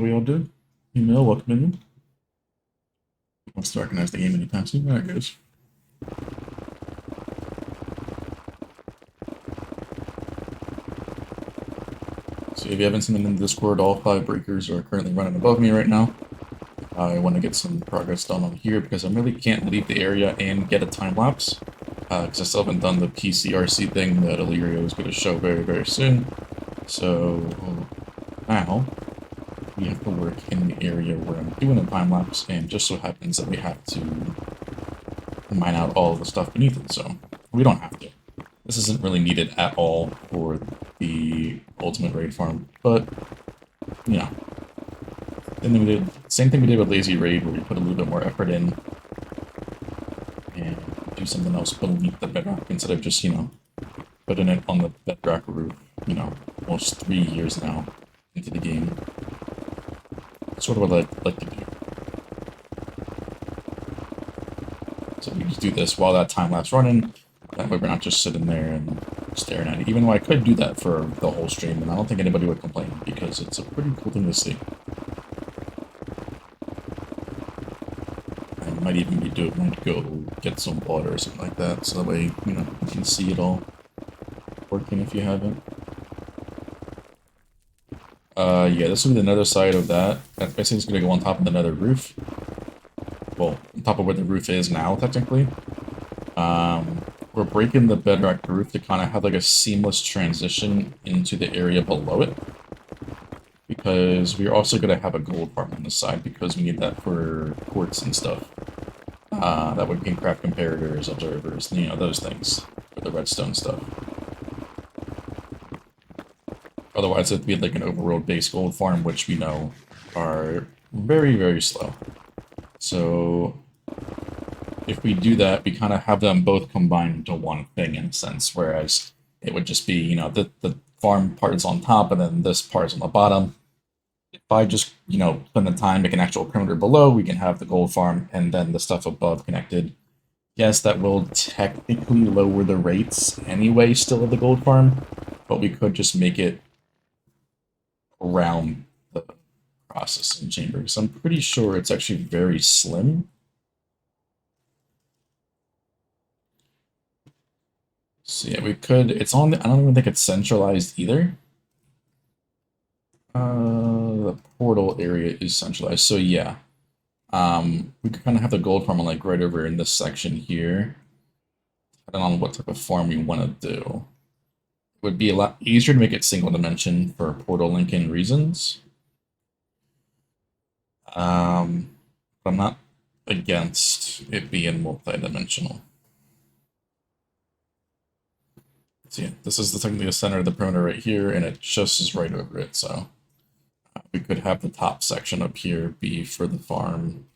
we all do? Email, welcome in. Wants to recognize the game anytime soon. There it goes. So if you haven't seen them in the Discord, all 5 breakers are currently running above me right now. I want to get some progress done on here because I really can't leave the area and get a time lapse. Because I still haven't done the PCRC thing that Illyrio is going to show very, very soon. So now we have to work in the area where I'm doing a time lapse, and just so happens that we have to mine out all of the stuff beneath it. So we don't have to. This isn't really needed at all for the ultimate raid farm, but you know. And then we did same thing we did with Lazy Raid, where we put a little bit more effort in and do something else beneath the bedrock instead of just, you know, putting it on the bedrock roof, you know, almost 3 years now into the game. Sort of what I like to do. So we just do this while that time lapse running. That way we're not just sitting there and staring at it. Even though I could do that for the whole stream, and I don't think anybody would complain because it's a pretty cool thing to see. I might even might go get some water or something like that, so that way, you know, you can see it all working if you haven't. Yeah, this will be the nether side of that. Basically, it's going to go on top of the nether roof. Well, on top of where the roof is now, technically. We're breaking the bedrock roof to kind of have like a seamless transition into the area below it. Because we're also going to have a gold farm on the side, because we need that for quartz and stuff. That way we can craft comparators, observers, you know, those things. For the redstone stuff. Otherwise, it'd be like an overworld-based gold farm, which we know are very, very slow. So, if we do that, we kind of have them both combined into one thing in a sense, whereas it would just be, you know, the farm part is on top, and then this part is on the bottom. If I just, you know, spend the time, make an actual perimeter below, we can have the gold farm, and then the stuff above connected. Yes, that will technically lower the rates anyway, still of the gold farm, but we could just make it around the processing chamber, because I'm pretty sure it's actually very slim. So yeah, we could, it's on, I don't even think it's centralized either. The portal area is centralized, so yeah. We could kind of have the gold farm like right over in this section here. Depending on what type of farm we want to do. It would be a lot easier to make it single dimension for portal linking reasons. But I'm not against it being multi-dimensional. So yeah, this is technically the center of the perimeter right here, and it just is right over it, so we could have the top section up here be for the farm,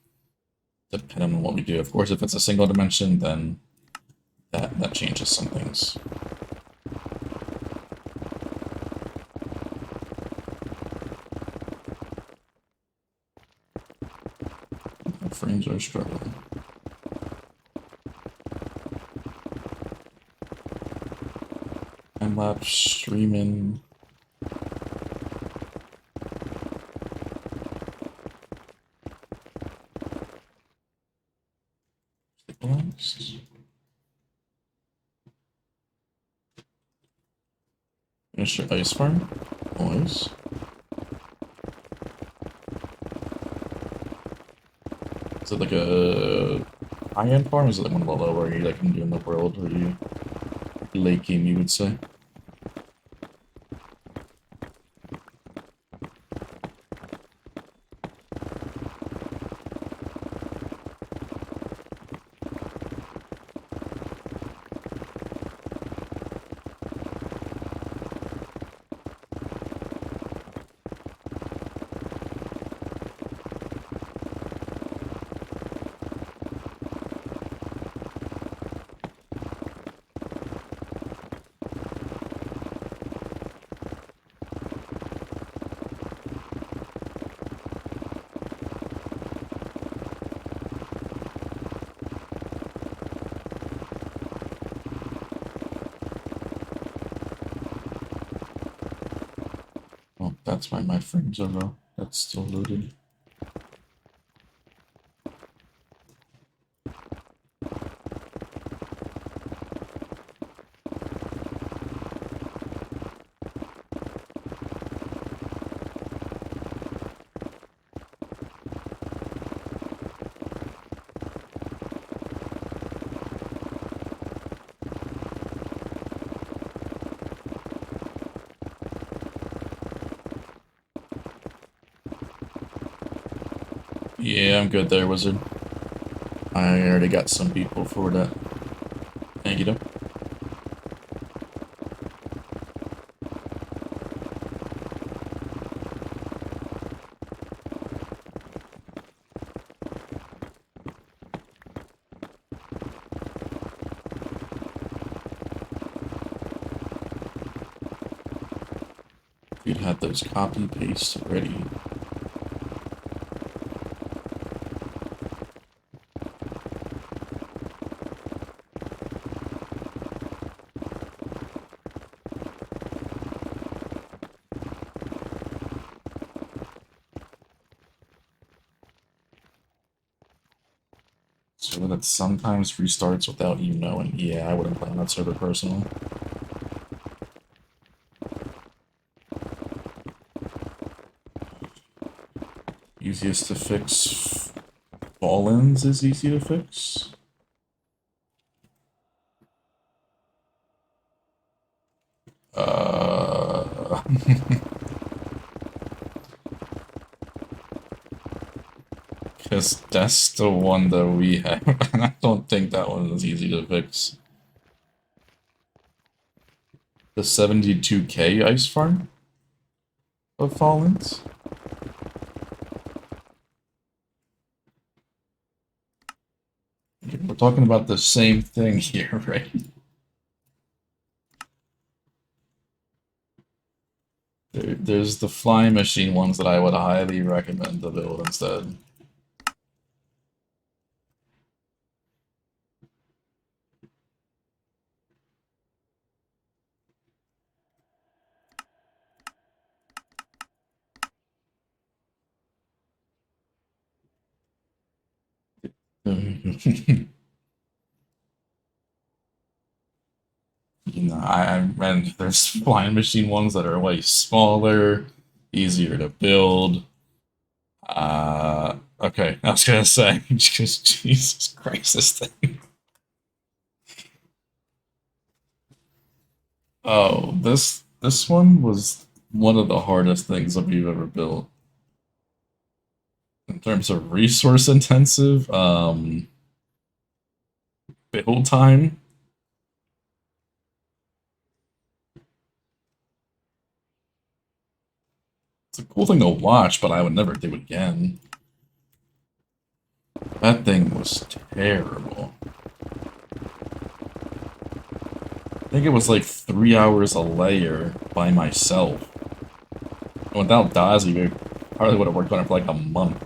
depending on what we do. Of course, if it's a single dimension, then that changes some things. My frames are struggling. Time lapse streaming. Finish your ice farm. Nice. Is it like a high-end farm? Or is it like one of the lower you like can do in the world, where you late game, you would say? Oh, that's why my frames are low. That's still loaded. Yeah, I'm good there, wizard. I already got some people for that. Thank you, though. You'd have those copy paste ready. So that sometimes restarts without you knowing. Yeah, I wouldn't play on that server personally. Easiest to fix. Fall-ins is easy to fix. Because that's the one that we have, and I don't think that one is easy to fix. The 72k ice farm of Fallens? We're talking about the same thing here, right? There's the flying machine ones that I would highly recommend to build instead. You know, and there's flying machine ones that are way smaller, easier to build. Okay, I was gonna say, just Jesus Christ, this thing. Oh, this one was one of the hardest things that we've ever built in terms of resource intensive, build time. It's a cool thing to watch, but I would never do it again. That thing was terrible. I think it was like 3 hours a layer by myself. Without Dazzy, we probably would have worked on it for like a month.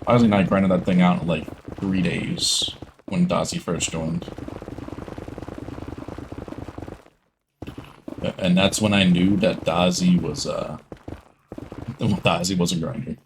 Dazzy and I grinded that thing out in like 3 days when Dazzy first joined. And that's when I knew that Dazzy was a grinder.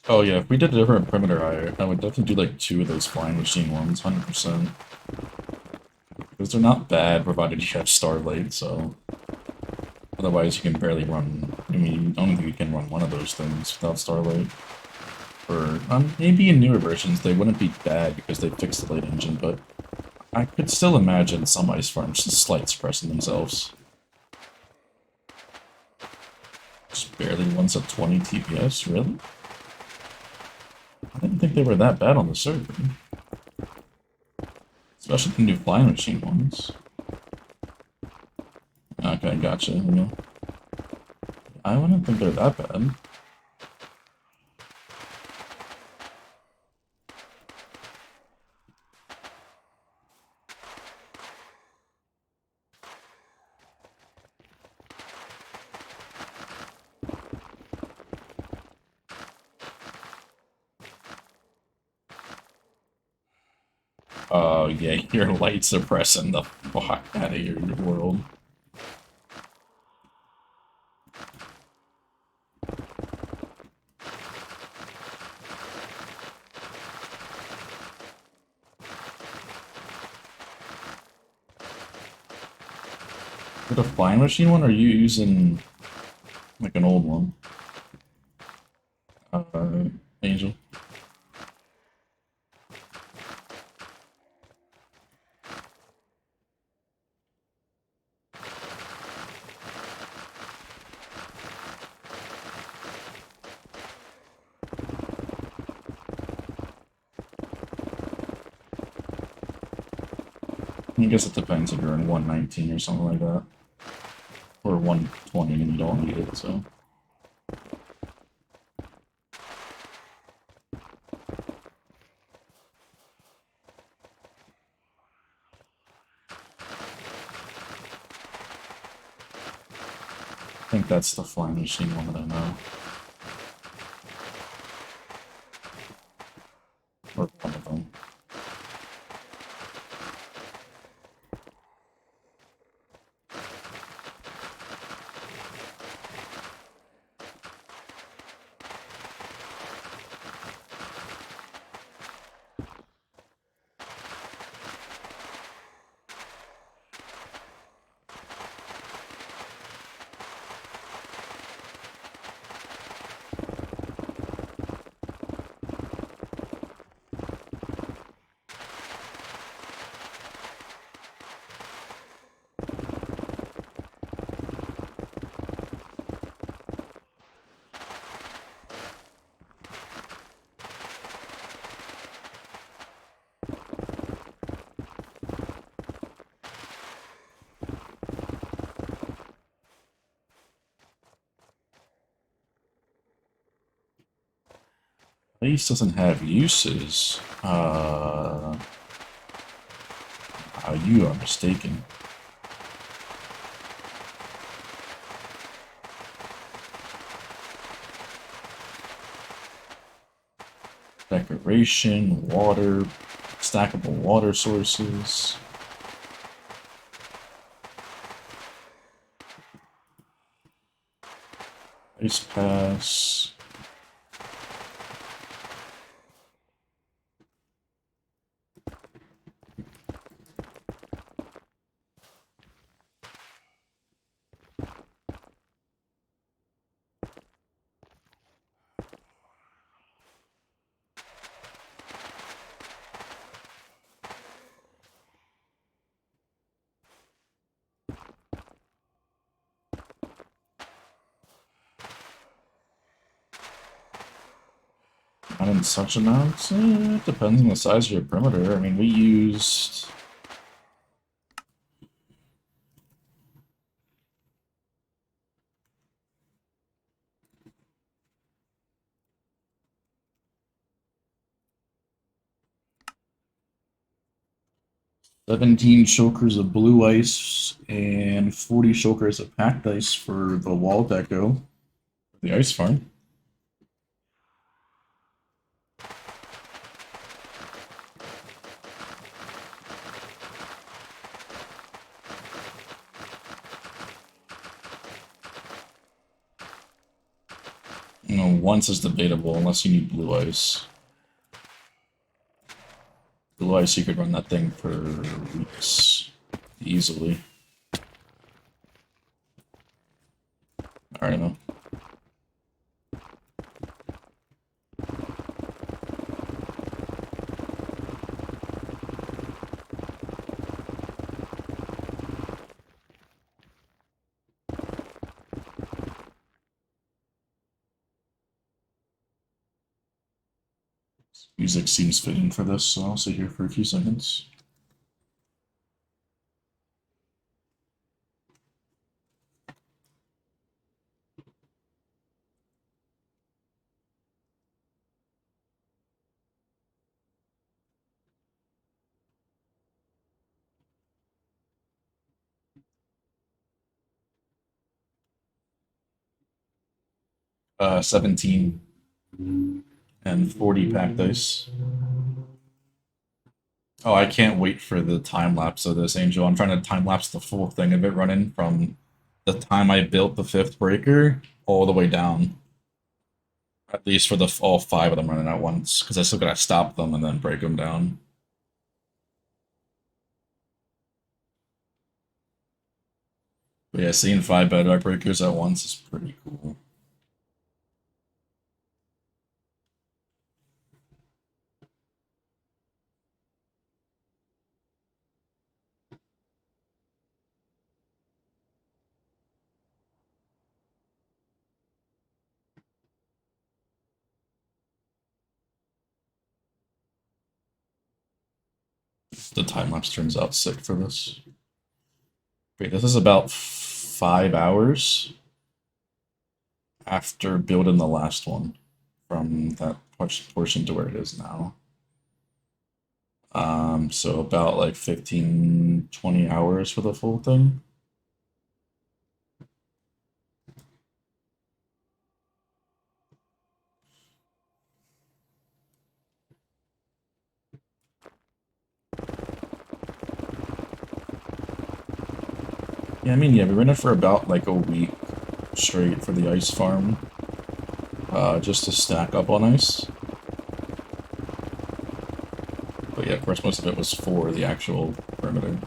Oh yeah, if we did a different perimeter, I would definitely do like 2 of those flying machine ones, 100%. Because they're not bad, provided you have Starlight, so... Otherwise you can barely run... I mean, I don't think you can run one of those things without Starlight. Or, maybe in newer versions they wouldn't be bad because they fixed the light engine, but... I could still imagine some ice farms just slight suppressing themselves. Just barely runs at 20 TPS, really? I didn't think they were that bad on the server. Especially the new flying machine ones. Okay, gotcha. Yeah. I wouldn't think they're that bad. Oh, yeah, your light suppressing the fuck out of your world. With a flying machine one, or are you using like an old one? Angel. I guess it depends if you're in 119 or something like that. Or 120 and you don't need it, so. I think that's the flying machine one that I know. Or one of them. Base doesn't have uses. You are mistaken. Decoration, water, stackable water sources. Ice pass. Not in such amounts. It depends on the size of your perimeter. I mean, we used 17 shulkers of blue ice and 40 shulkers of packed ice for the wall deco, the ice farm. You know, once is debatable unless you need blue ice. Blue ice, you could run that thing for weeks easily. I don't know. Music seems fitting for this, so I'll sit here for a few seconds. 17 and 40 pack dice. Oh, I can't wait for the time lapse of this, Angel. I'm trying to time lapse the full thing of it running from the time I built the fifth breaker all the way down. At least for the all five of them running at once, because I still gotta stop them and then break them down. But yeah, seeing five bedrock breakers at once is pretty cool. The time lapse turns out sick for this. Wait, this is about 5 hours after building the last one from that portion to where it is now. So about like 15, 20 hours for the full thing. Yeah, I mean, yeah, we ran it for about like a week straight for the ice farm, just to stack up on ice. But yeah, of course, most of it was for the actual perimeter.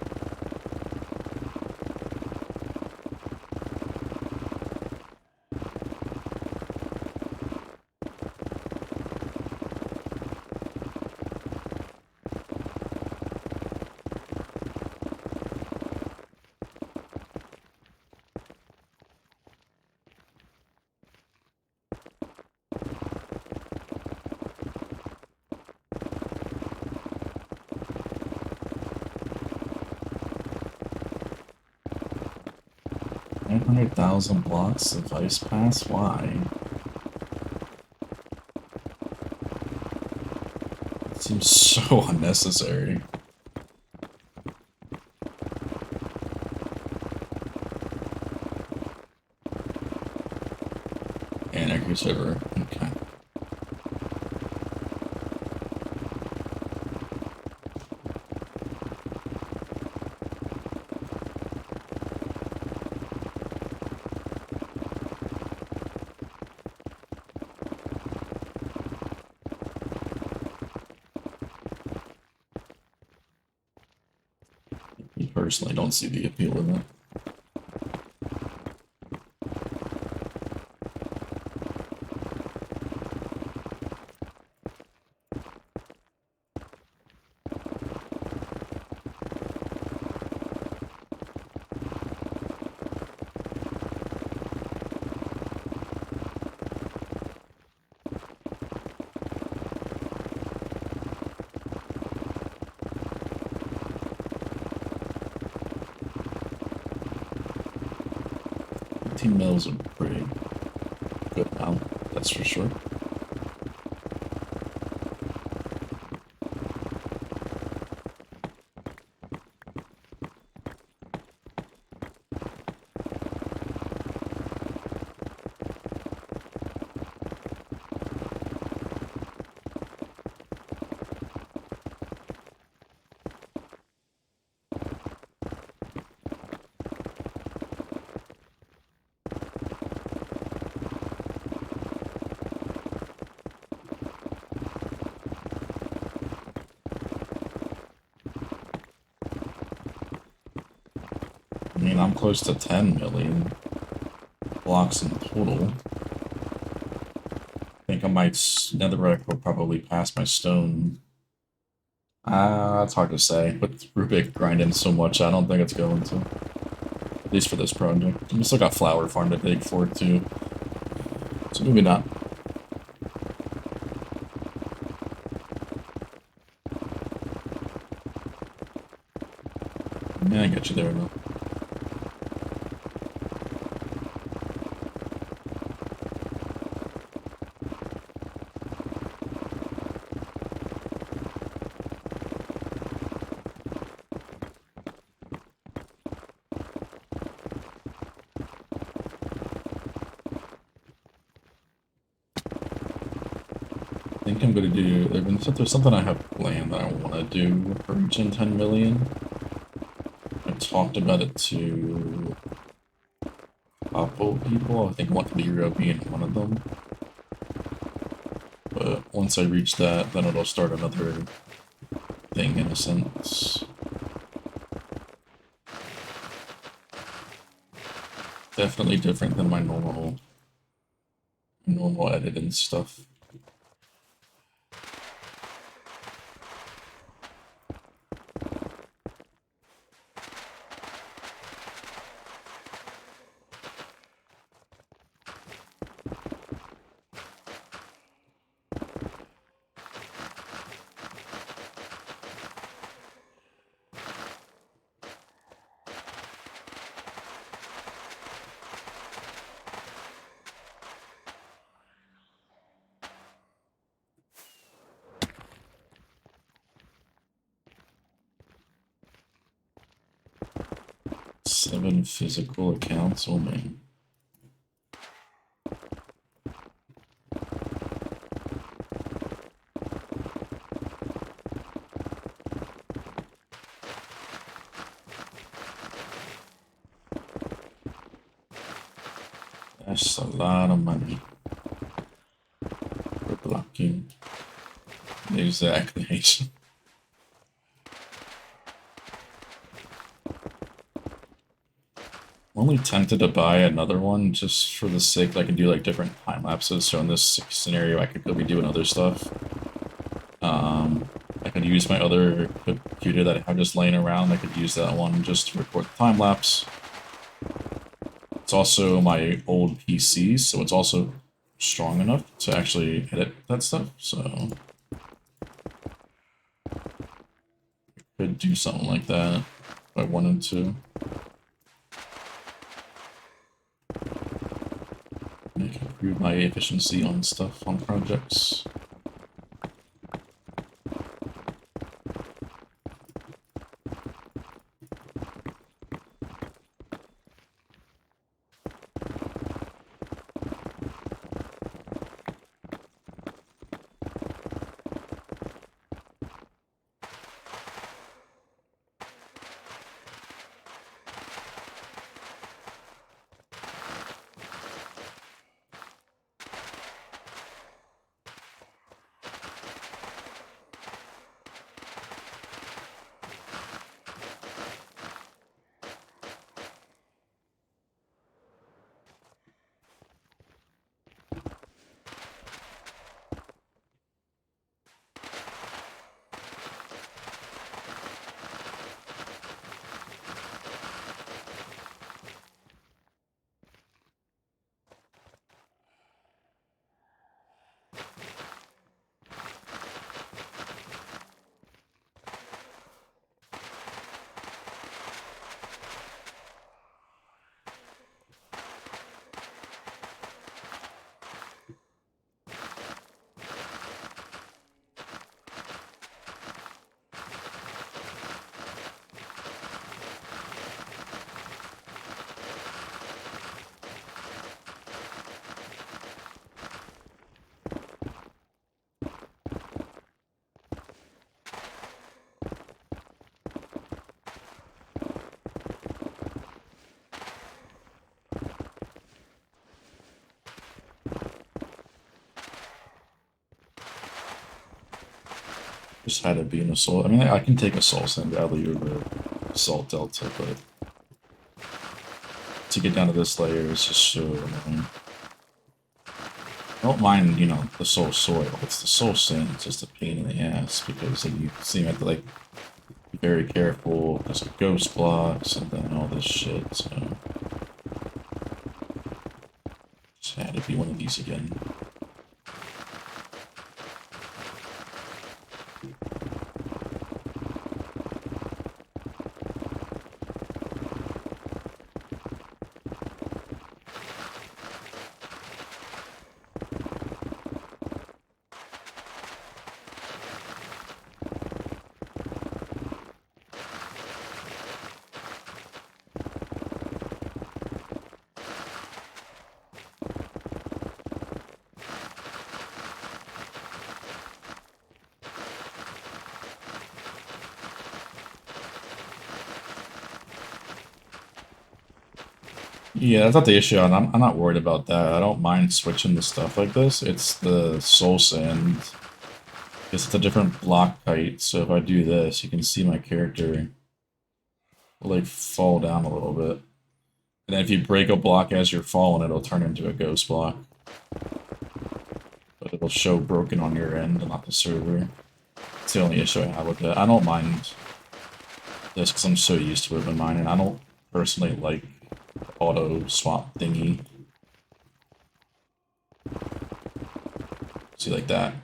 $900,000 blocks of ice pass? Why? It seems so unnecessary. And Anchorage River. Okay. I personally don't see the appeal of it. Mils are pretty good now, that's for sure. I mean, I'm close to 10 million blocks in total. I think I might, netherrack will probably pass my stone. It's hard to say. With Rubik grinding so much, I don't think it's going to. At least for this project. We still got Flower Farm to dig for too. So maybe not. Yeah, I get you there though. think I'm gonna do. There's something I have planned that I want to do for reaching 10 million. I talked about it to a couple people. I think One Hero being one of them. But once I reach that, then it'll start another thing in a sense. Definitely different than my normal editing stuff. Seven physical accounts, oh man. That's a lot of money for blocking. Exactly. I'm only tempted to buy another one just for the sake that I can do like different time lapses. So in this scenario, I could be doing other stuff. I could use my other computer that I have just laying around. I could use that one just to record the time lapse. It's also my old PC, so it's also strong enough to actually edit that stuff. So I could do something like that if I wanted to. I can improve my efficiency on stuff, on projects. Just had it be an assault. I mean, I can take Assault Sand Valley over Assault Delta, but to get down to this layer is just so annoying. I don't mind, you know, the Soul Soil. It's the Soul Sand. It's just a pain in the ass because then you seem to have to, like, be very careful because of ghost blocks and then all this shit, so... Just had to be one of these again. Yeah, that's not the issue, and I'm not worried about that. I don't mind switching the stuff like this. It's the soul sand. It's a different block height, so if I do this, you can see my character will like fall down a little bit. And then if you break a block as you're falling, it'll turn into a ghost block. But it'll show broken on your end and not the server. It's the only issue I have with it. I don't mind this because I'm so used to it with mining. I don't personally like auto swap thingy. See, like that.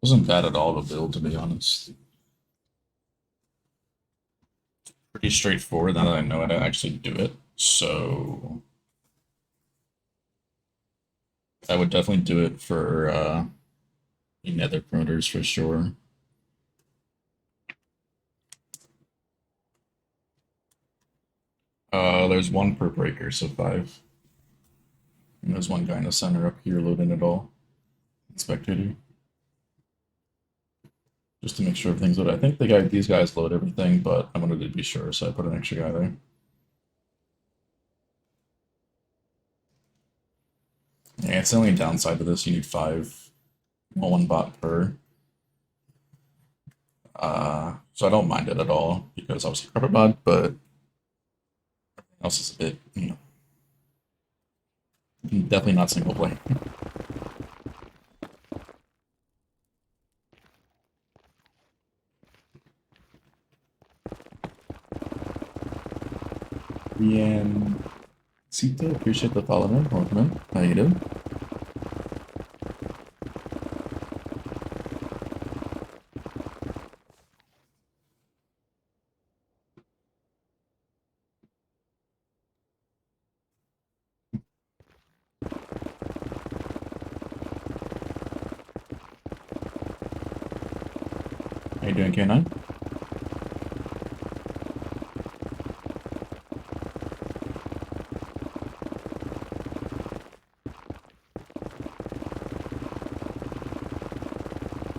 Wasn't bad at all to build, to be honest. Pretty straightforward now that I know how to actually do it. So I would definitely do it for nether promoters for sure. There's one per breaker, so 5. And there's one guy in the center up here loading it all. Spectator. Just to make sure everything's loaded. I think these guys load everything, but I wanted to be sure, so I put an extra guy there. Yeah, it's the only downside to this. You need 5, well, 1 bot per. So I don't mind it at all because I was a carpet bot, but everything else is a bit, definitely not single player. Rian Cito, appreciate the follow, man. Welcome in. How you doing? How you doing, K9?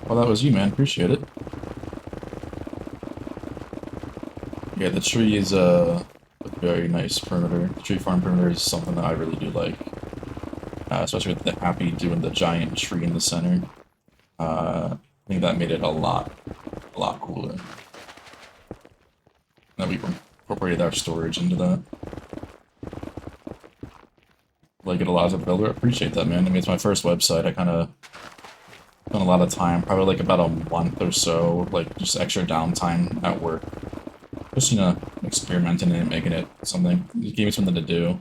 Well, that was you, man. Appreciate it. Yeah, the tree is a very nice perimeter. The tree farm perimeter is something that I really do like. Especially with the Happy doing the giant tree in the center. I think that made it a lot cooler. That we incorporated our storage into that. Like it allows a builder. Appreciate that, man. I mean, it's my first website. I kind of spent a lot of time, probably like about a month or so, like just extra downtime at work. Just, experimenting and making it something. It gave me something to do.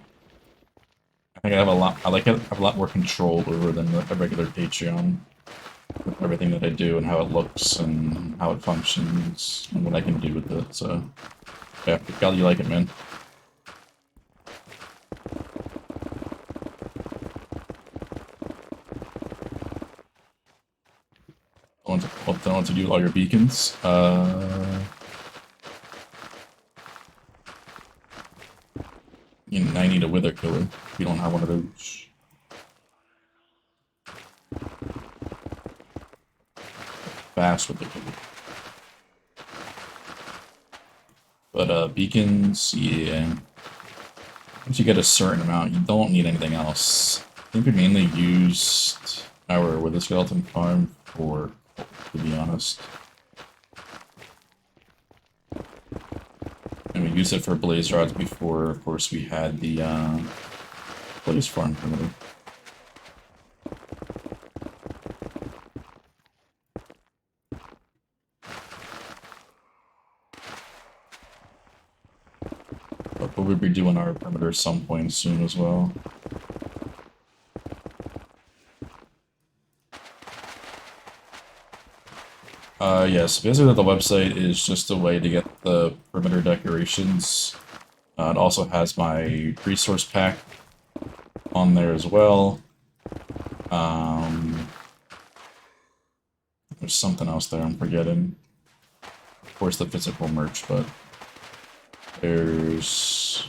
I think I have a lot, I have a lot more control over than a regular Patreon. With everything that I do and how it looks and how it functions and what I can do with it, so yeah, glad you like it, man. don't want to do all your beacons. I need a wither killer. We don't have one of those. Fast wither killer. But beacons, yeah. Once you get a certain amount, you don't need anything else. I think we mainly used our wither skeleton farm for, to be honest. And we used it for blaze rods before, of course, we had the blaze farm primitive. But we'll be doing our perimeter at some point soon as well. Yes, basically the website is just a way to get the perimeter decorations. It also has my resource pack on there as well. There's something else there I'm forgetting. Of course, the physical merch, but there's...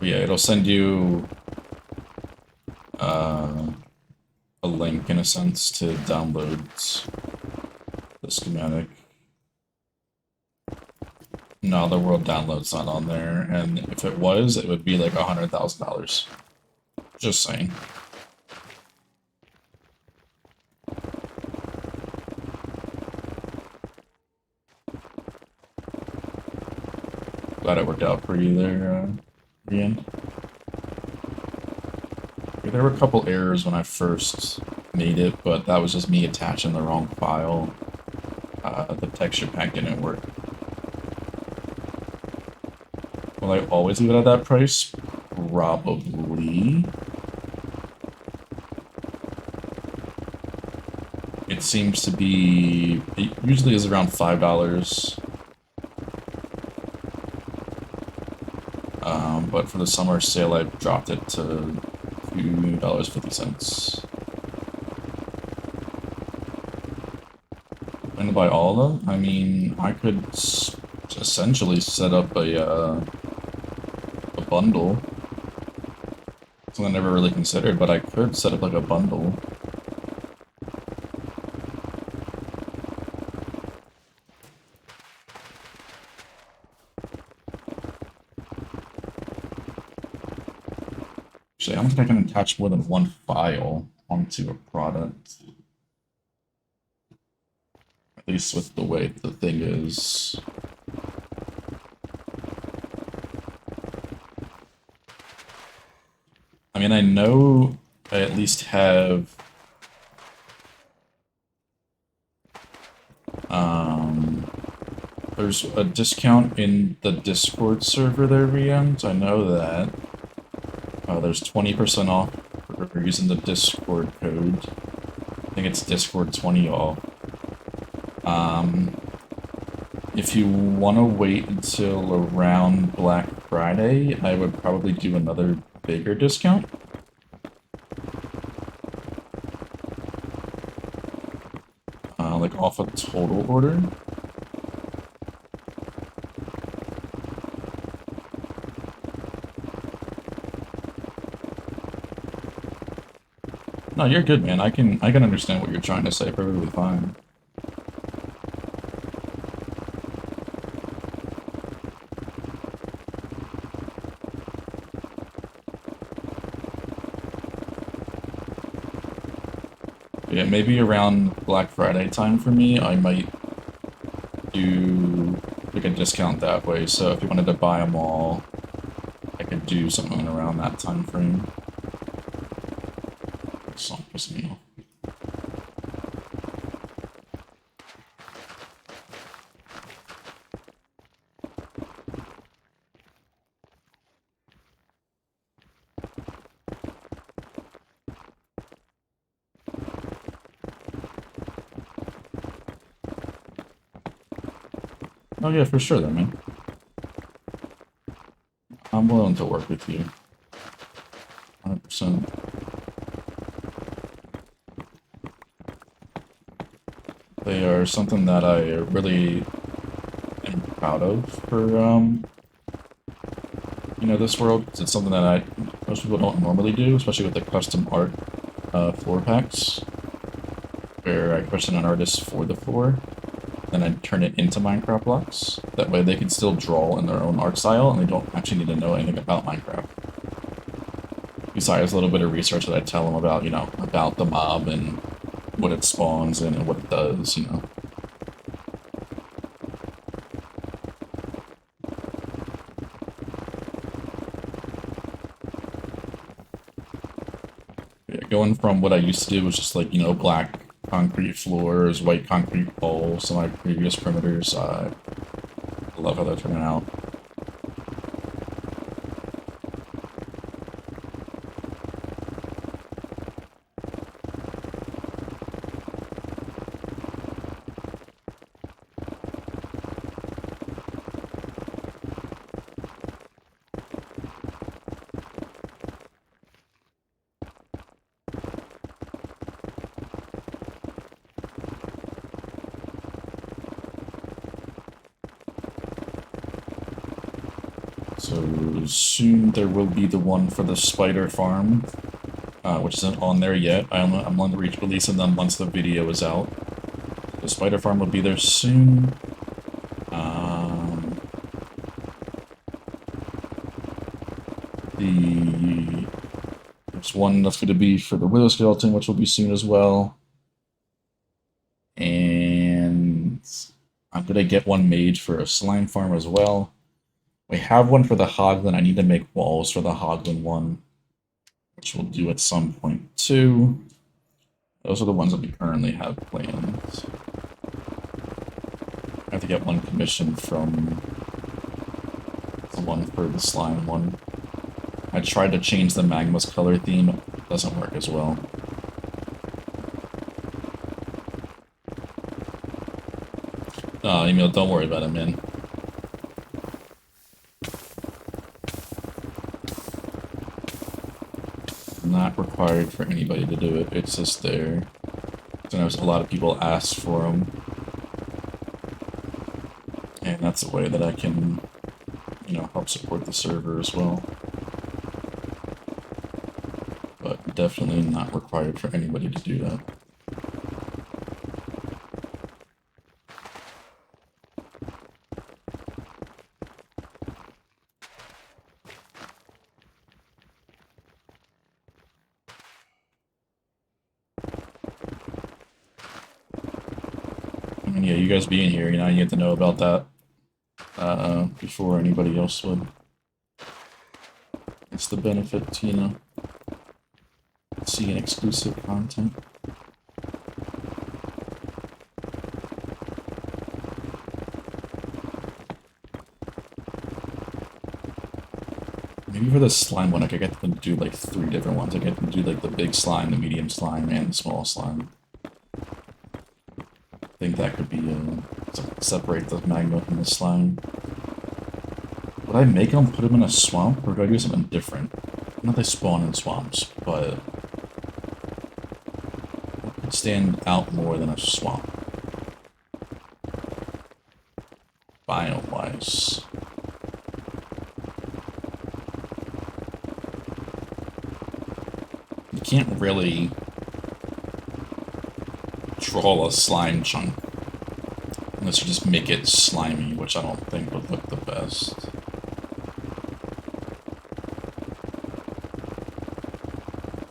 Yeah, it'll send you a link, in a sense, to download the schematic. No, the world download's not on there, and if it was, it would be like $100,000. Just saying. Glad it worked out for you there, Ian. There were a couple errors when I first made it, but that was just me attaching the wrong file. The texture pack didn't work. Will I always leave it at that price? Probably. It seems to be... It usually is around $5. But for the summer sale, I dropped it to $2.50. And to buy all of them? I mean, I could essentially set up a bundle. Something I never really considered, but I could set up like a bundle. Actually, I don't think I can attach more than one file onto a product. At least with the way the thing is. I mean, I know I at least have... there's a discount in the Discord server there, VMs. I know that. There's 20% off for using the Discord code. I think it's Discord 20 off. If you want to wait until around Black Friday, I would probably do another bigger discount. Like off a total order. No, you're good, man. I can understand what you're trying to say perfectly fine. Yeah, maybe around Black Friday time for me, I might do like a discount that way. So if you wanted to buy them all, I could do something around that time frame. It's not pissing me off. Oh yeah, for sure then, man. I'm willing to work with you. 100%. They are something that I really am proud of for, you know, this world. 'Cause it's something that most people don't normally do, especially with the custom art floor packs, where I question an artist for the floor, then I turn it into Minecraft blocks. That way they can still draw in their own art style, and they don't actually need to know anything about Minecraft. Besides a little bit of research that I tell them about, you know, about the mob and what it spawns and what it does, you know. Yeah, going from what I used to do was just like, you know, black concrete floors, white concrete walls, some of my previous perimeters. I love how they're turning out. So soon there will be the one for the spider farm, which isn't on there yet. I'm on the releasing them once the video is out. The spider farm will be there soon. There's one that's going to be for the Widow Skeleton, which will be soon as well. And I'm going to get one made for a slime farm as well. We have one for the Hoglin. I need to make walls for the Hoglin one, which we'll do at some point too. Those are the ones that we currently have planned. I have to get one commissioned from someone for the slime one. I tried to change the Magma's color theme. It doesn't work as well. Emil, don't worry about it, man. Not required for anybody to do it. It's just there. So there's a lot of people ask for them. And that's a way that I can, you know, help support the server as well. But definitely not required for anybody to do that. I mean, yeah, you guys being here, you know, you get to know about that before anybody else would. It's the benefit to, you know, seeing exclusive content. Maybe for the slime one, I could get them to do like 3 different ones. I get them to do like the big slime, the medium slime, and the small slime. I think that could be separate the magma from the slime. Would I make them put them in a swamp, or do I do something different? Not they spawn in swamps, but what could stand out more than a swamp? Biome-wise. You can't really draw a slime chunk unless you just make it slimy, which I don't think would look the best.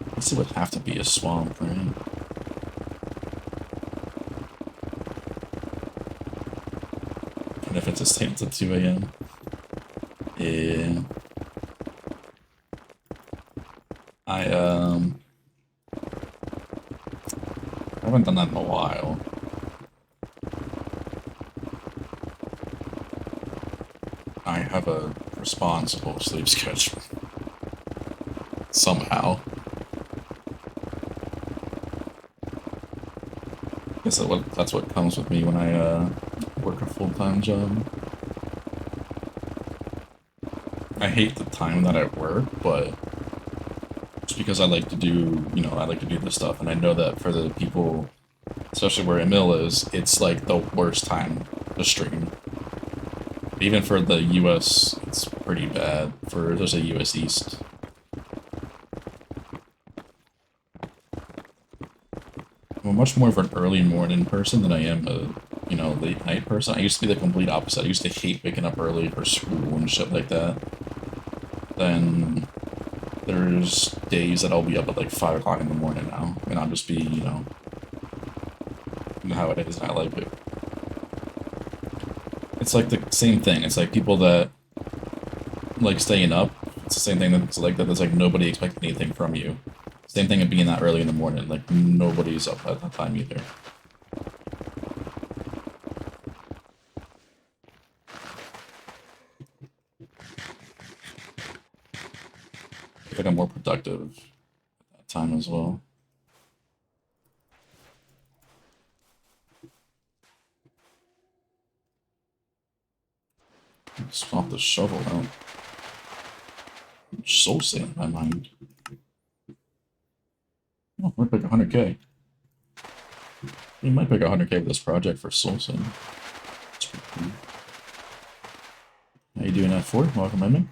I guess it would have to be a swamp, right? And if it's a stay until 2 AM. Yeah. I haven't done that in a while. I have a responsible sleep schedule. Somehow. Guess that's what comes with me when I work a full-time job. I hate the time that I work, but Just because I like to do, I like to do this stuff, and I know that for the people, especially where Emil is, it's like the worst time to stream. Even for the US, it's pretty bad. There's a US East. I'm much more of an early morning person than I am a, late night person. I used to be the complete opposite. I used to hate waking up early for school and shit like that. Then there's days that I'll be up at like 5 o'clock in the morning now, and I'll just be, how it is, and I like it. It's like the same thing. It's like people that like staying up. It's the same thing that's like that. There's like nobody expecting anything from you. Same thing of being that early in the morning. Like nobody's up at that time either. I think I'm more productive at that time as well. Swap the shovel out. Soul sand in my mind. Oh, we're pick 100k. We might pick 100k with this project for soul sand. Cool. How you doing, F4? Welcome in.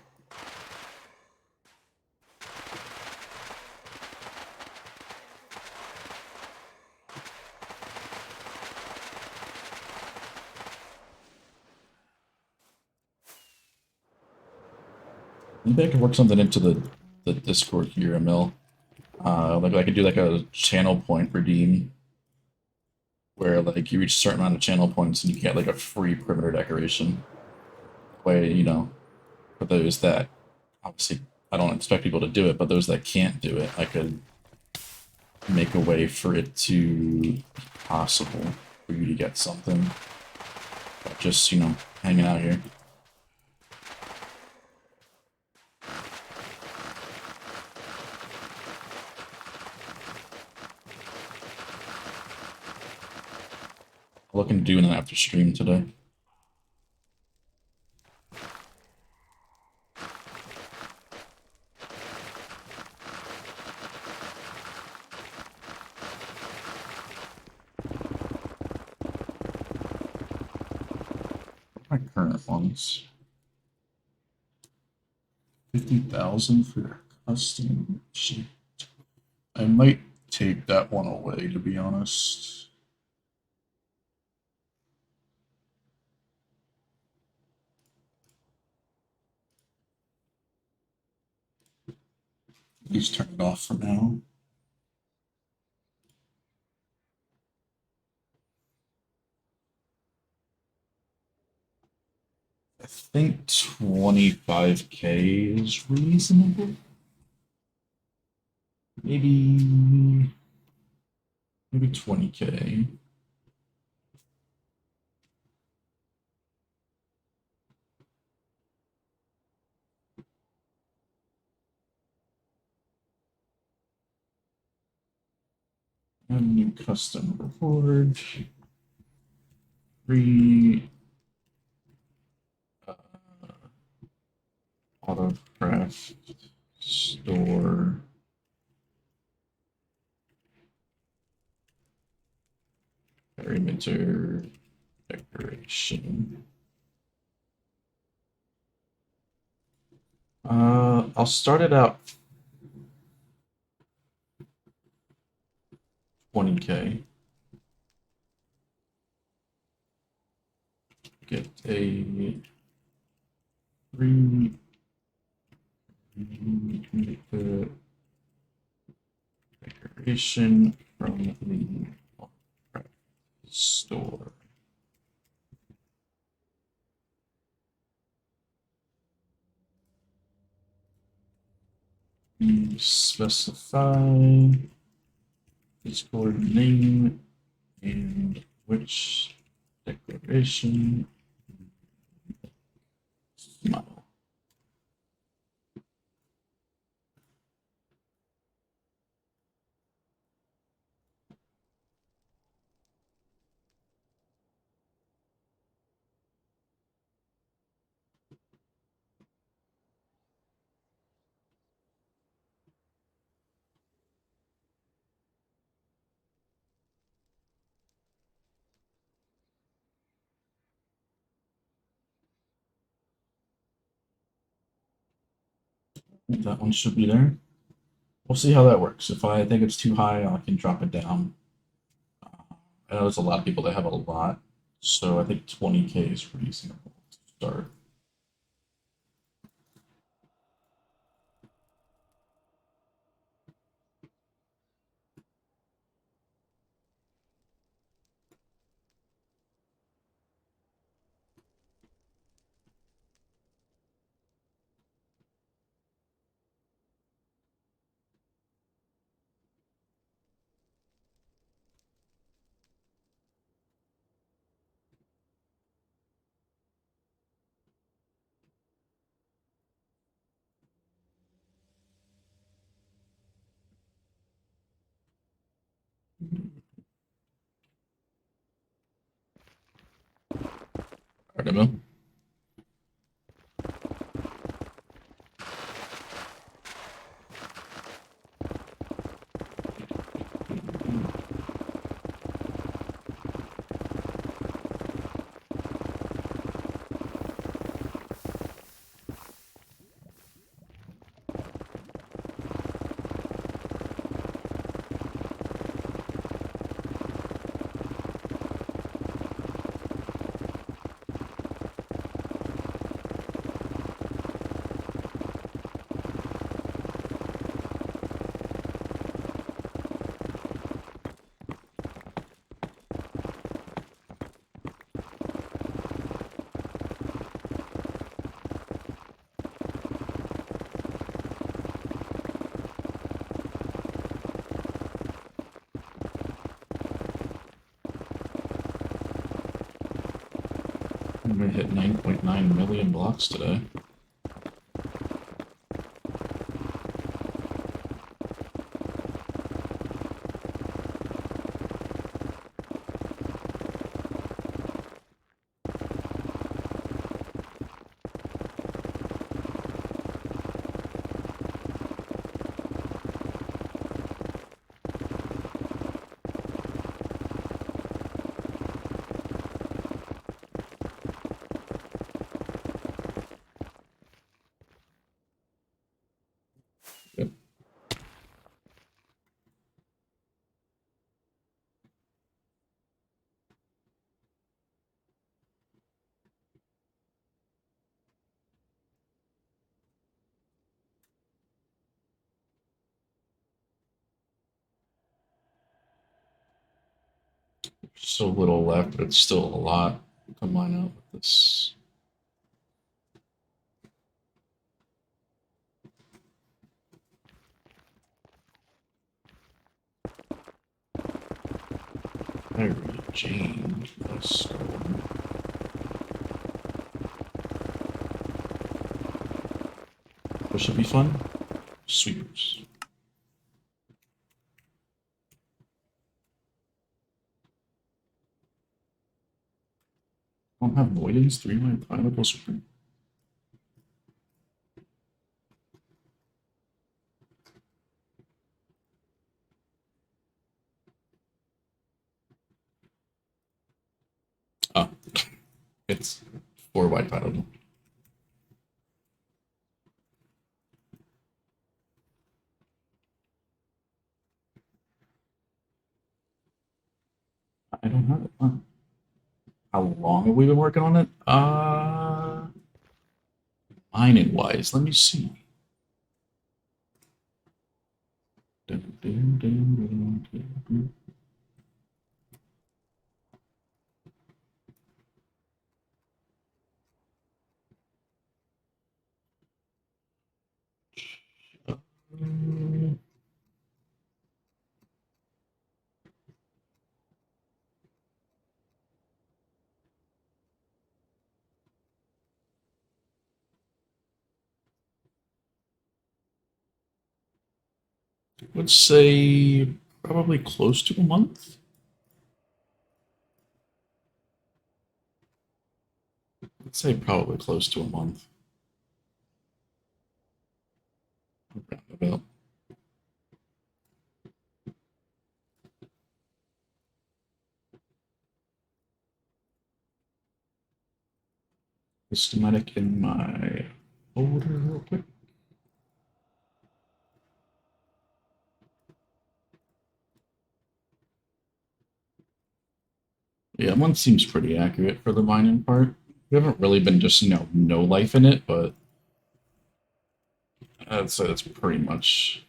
Maybe I could work something into the Discord here, Emil. Like I could do like a channel point redeem where like you reach a certain amount of channel points and you get like a free perimeter decoration. Way, for those that obviously I don't expect people to do it, but those that can't do it, I could make a way for it to be possible for you to get something. But just, hanging out here. I'm looking to do an after stream today. My current ones. 50,000 for custom sheet. I might take that one away, to be honest. Please turn it off for now. I think 25k is reasonable. Maybe 20k. And new custom reward. Free AutoCraft store. Perimeter decoration. I'll start it out 20k. Get a free decoration from the store. Specify Discord name and which declaration model. That one should be there. We'll see how that works. If I think it's too high, I can drop it down. I know there's a lot of people that have a lot, so I think 20K is reasonable to start. Alright, Emil. I'm gonna hit 9.9 million blocks today. Yep. So little left, but it's still a lot to mine out with this. Mary Jane. Let's go. What should be fun? Sweepers. I don't have Voidings, 3-line pineapple sweeper. Oh, it's 4 white pineapple. I don't have it. Huh. How long have we been working on it? Mining wise, let me see. Let's say probably close to a month. Let's say probably close to a month. About. The schematic in my folder real quick. Yeah, one seems pretty accurate for the mining part. We haven't really been just, no life in it, but I'd say that's pretty much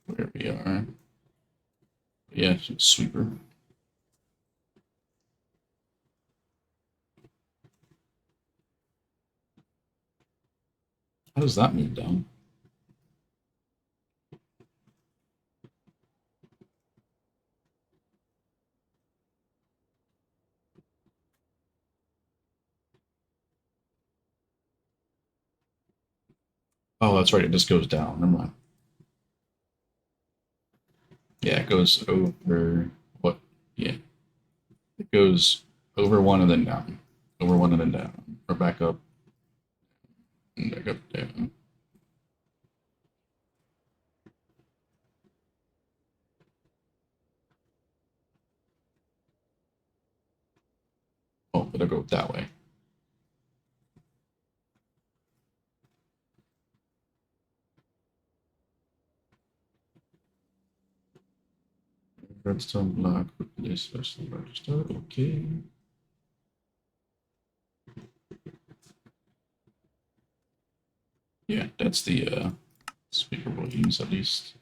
where we are. Yeah, sweeper. How does that move down? Oh, that's right. It just goes down. Never mind. Yeah, it goes over what? Yeah, it goes over one and then down, over one and then down, or back up and back up down. Oh, it'll go that way. Redstone block with this special register. Okay. Yeah, that's the speaker we'll use at least.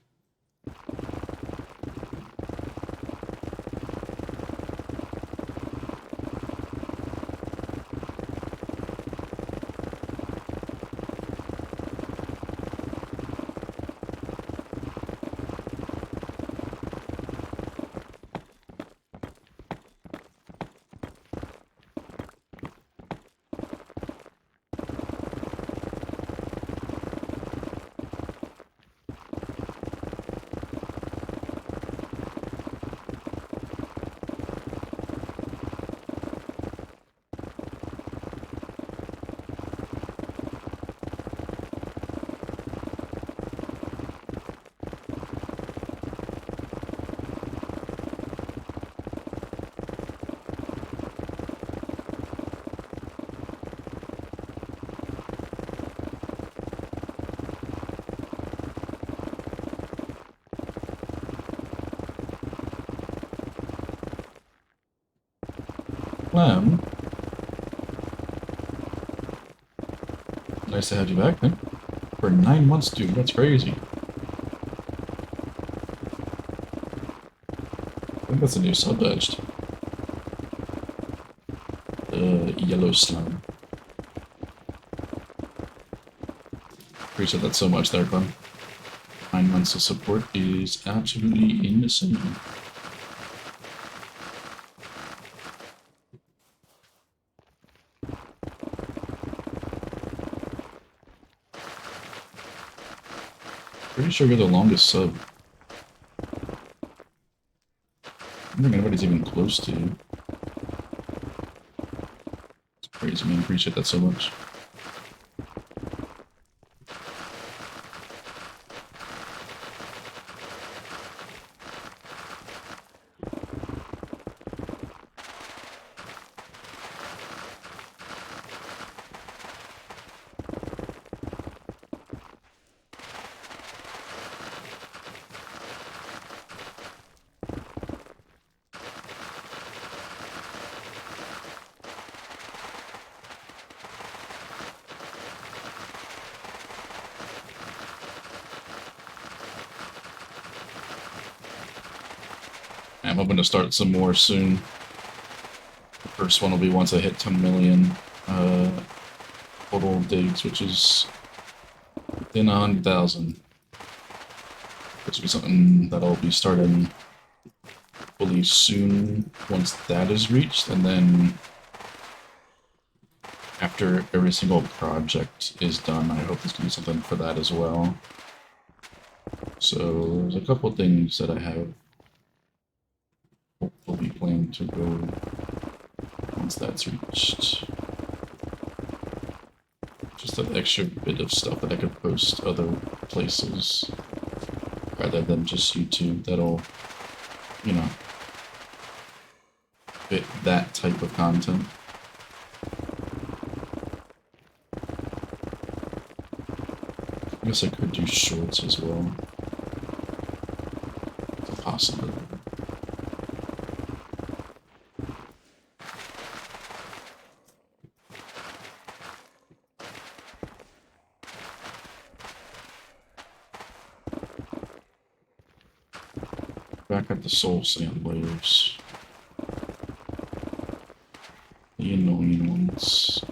Clem, nice to have you back, man. For 9 months, dude. That's crazy. I think that's a new sub badge. Yellow slime. Appreciate that so much there, Clem. 9 months of support is absolutely insane. Pretty sure you're the longest sub. I don't think anybody's even close to you. It's crazy, man. Appreciate that so much. I'm hoping to start some more soon. The first one will be once I hit 10 million total digs, which is within 100,000. This will be something that I'll be starting fully soon once that is reached, and then after every single project is done, I hope there's going to be something for that as well. So there's a couple things that I have hopefully planned to go once that's reached. Just an extra bit of stuff that I could post other places rather than just YouTube that'll, you know, fit that type of content. I guess I could do shorts as well. It's a possibility. back at the soul sand layers. The annoying ones.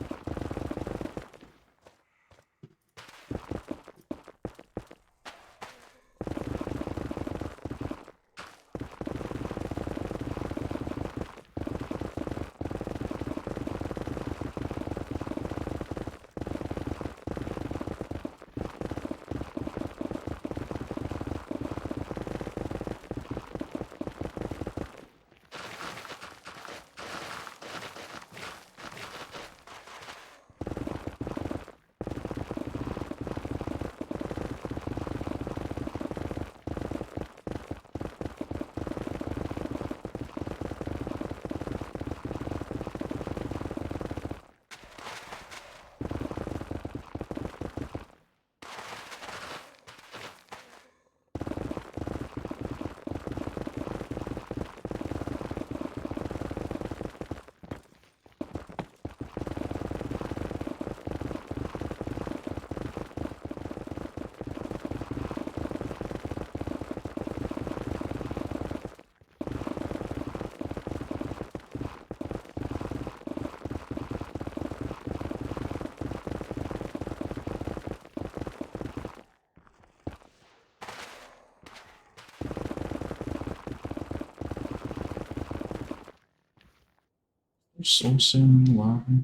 Soul sand lava? I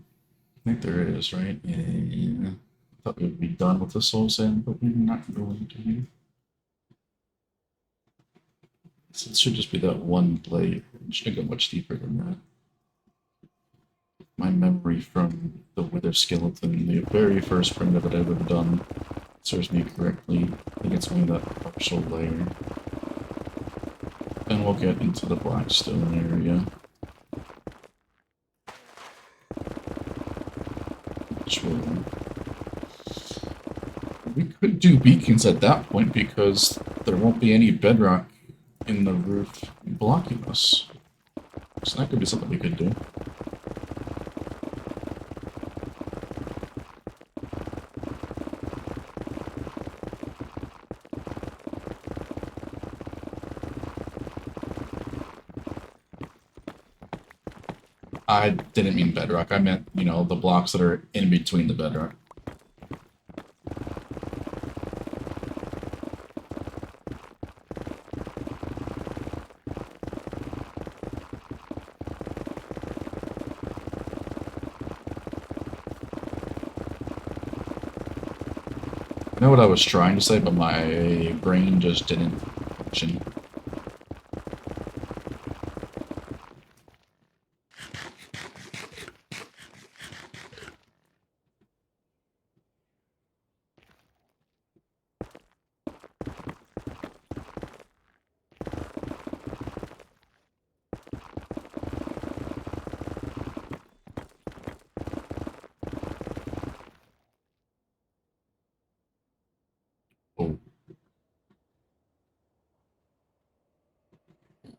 think there is, right? Yeah. I thought we would be done with the soul sand, but we're not going to be. So it should just be that one blade. It shouldn't go much deeper than that. My memory from the wither skeleton, the very first primitive that I've ever done, serves me correctly. I think it's only that partial layer. Then we'll get into the blackstone area. Which will... We could do beacons at that point because there won't be any bedrock in the roof blocking us. So that could be something we could do. I didn't mean bedrock. I meant, you know, the blocks that are in between the bedrock. I know what I was trying to say, but my brain just didn't function. Oh.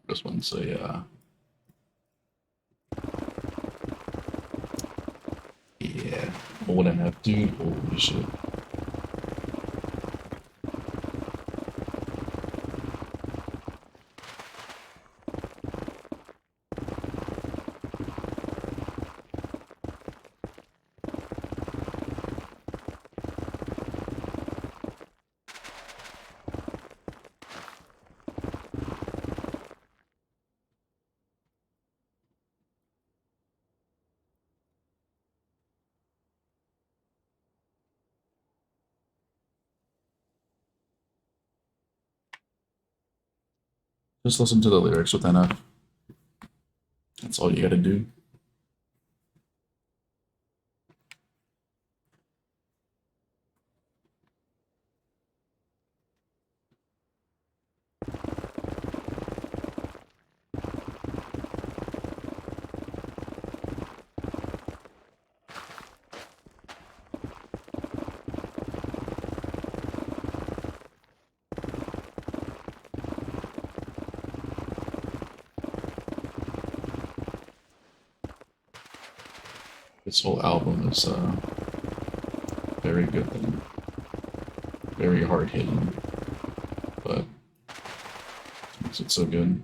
This one's a, yeah, old enough, dude. Holy shit. Just listen to the lyrics with NF. That's all you gotta do. This whole album is very good and very hard hitting, but Makes it so good.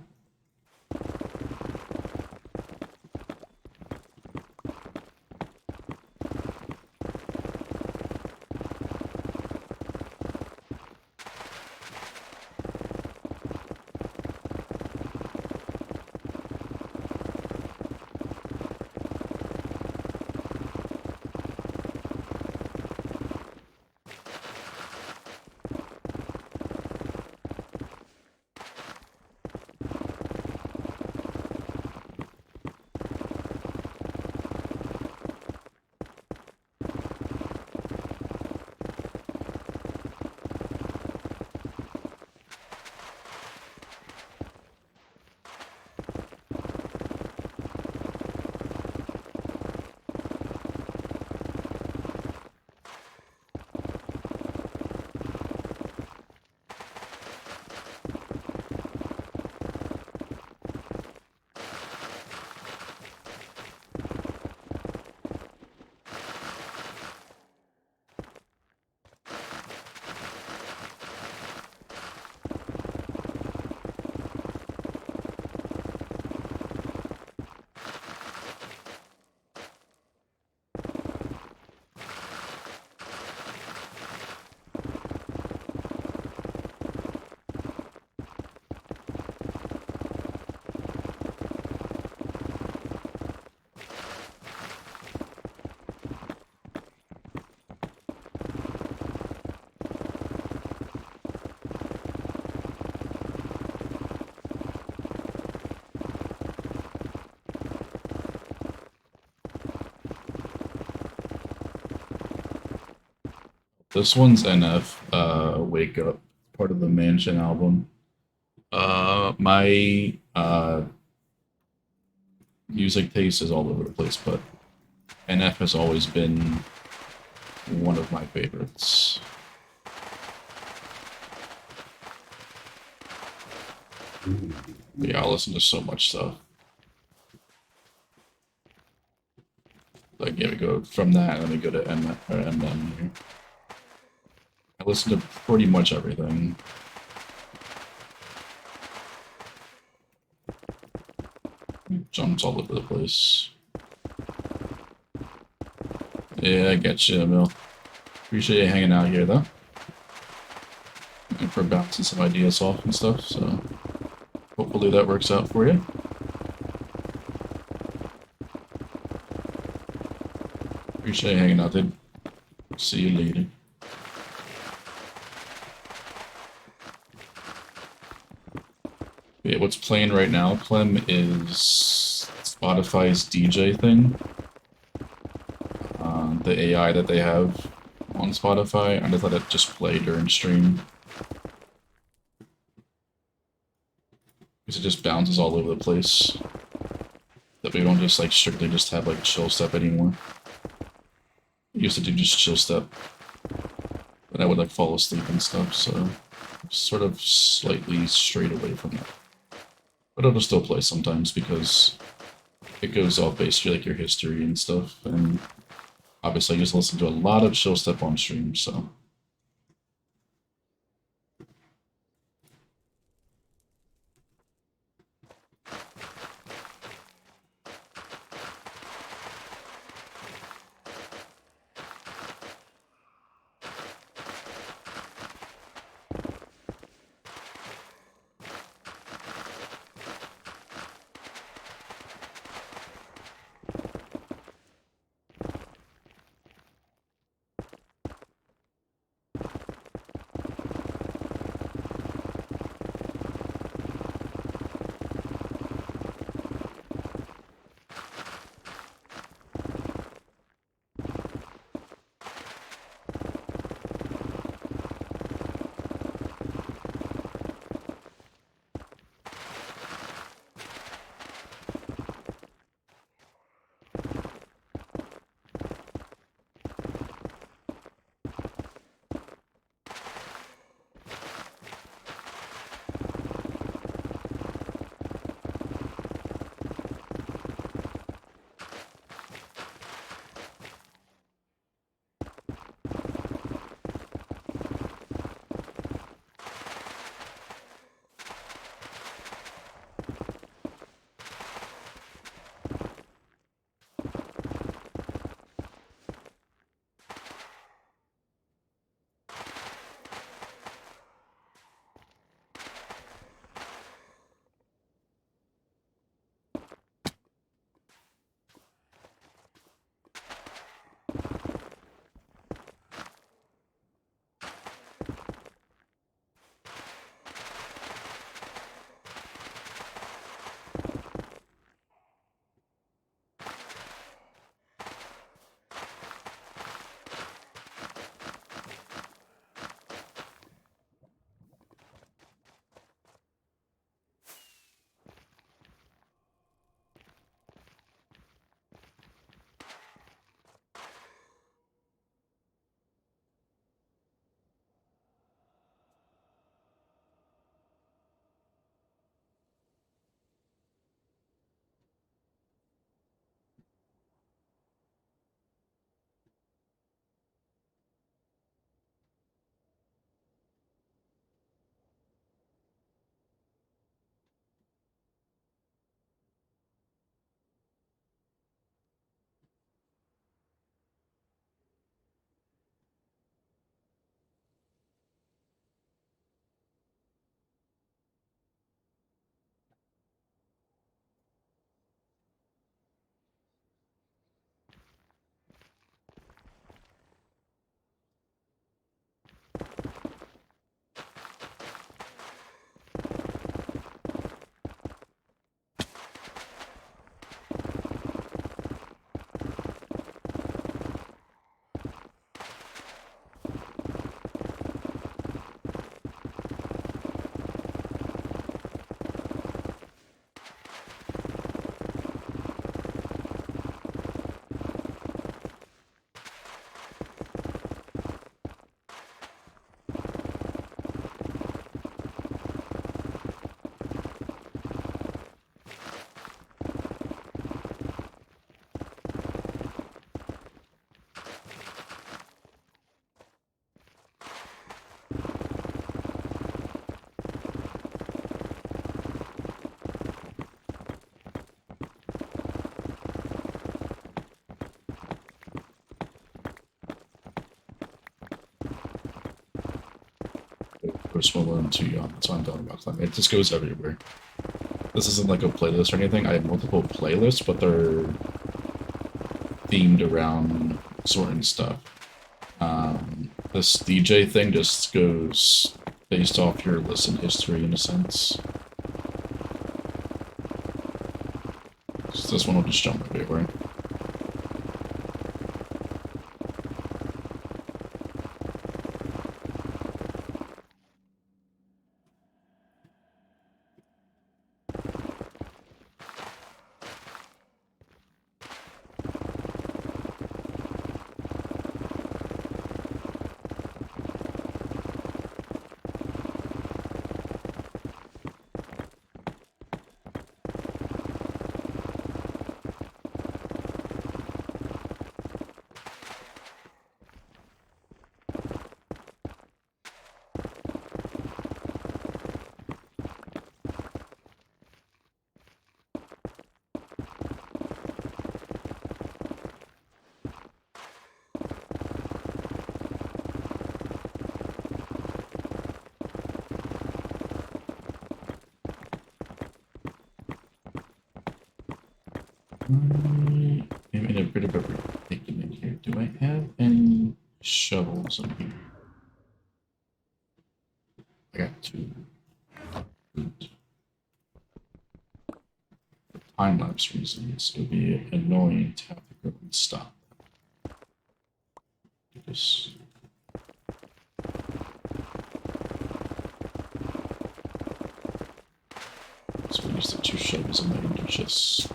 This one's NF, Wake Up, part of the Mansion album. My music taste is all over the place, but NF has always been one of my favorites. But yeah, I listen to so much stuff. Like, yeah, we go from that, and then we go to MM here. I listen to pretty much everything. Jumps all over the place. Yeah, I get you, Emil. Appreciate you hanging out here, though. And for bouncing some ideas off and stuff, so hopefully that works out for you. Appreciate you hanging out, dude. See you later. Yeah, what's playing right now, Clem, is Spotify's DJ thing. The AI that they have on Spotify. I just let it just play during stream. Because it just bounces all over the place. That we don't just like strictly just have like chill step anymore. I used to do just chill step. But I would like fall asleep and stuff, so sort of slightly strayed away from that. But it'll still play sometimes because it goes off basically like your history and stuff, and obviously I used to listen to a lot of chill step on stream, so. post more into that's why I'm talking about climate. It just goes everywhere. This isn't like a playlist or anything. I have multiple playlists, but they're themed around certain stuff. This DJ thing just goes based off your listen history in a sense. So this one will just jump everywhere. I'm in a bit of a predicament here. Do I have any shovels in here? I got 2. Good. For time-lapse reasons, it'll be annoying to have to go and stop. Do this. So we use the 2 shovels and then just...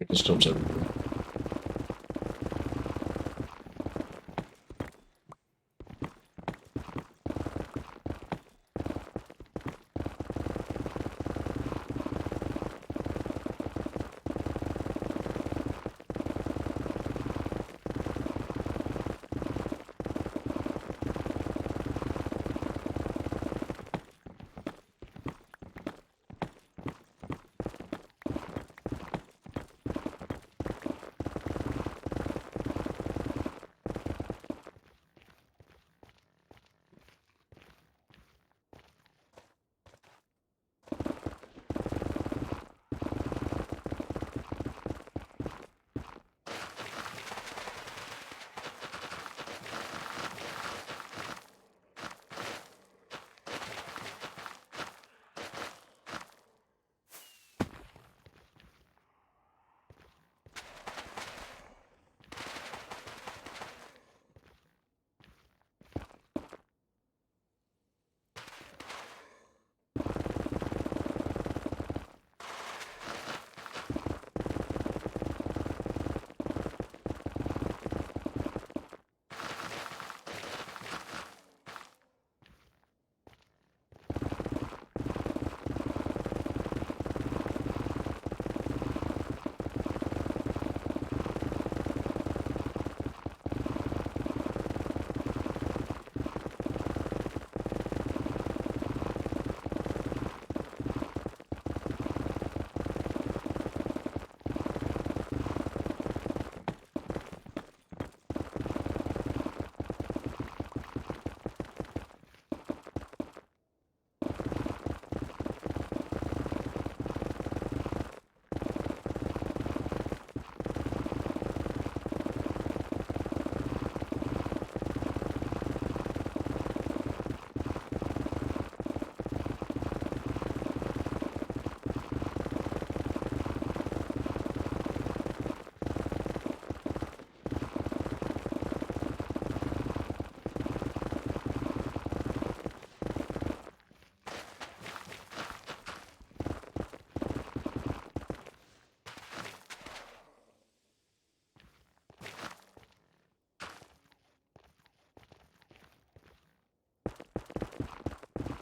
It just jumps everywhere.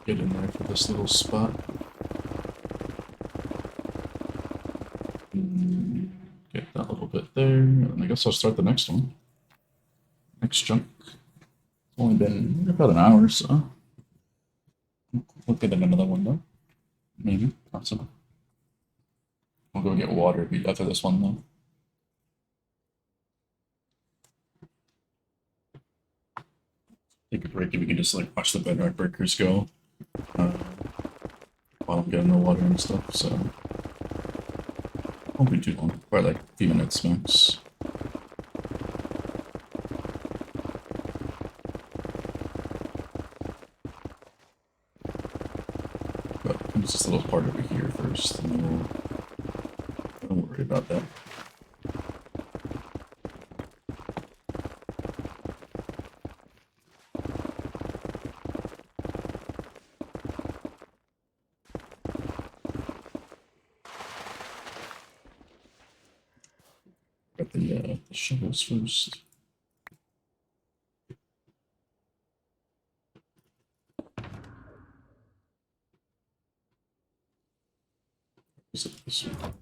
get in there for this little spot. Get that little bit there, and I guess I'll start the next one. Next chunk. It's only been about an hour, so we'll get in another one though. Maybe, possibly. I'll go get water after this one though. Take a break and we can just like watch the bedrock breakers go while I'm getting the water and stuff, so won't be too long, probably like a few minutes max. But there's this little part over here first, and then don't worry about that. Got the shovels first. Is it this one?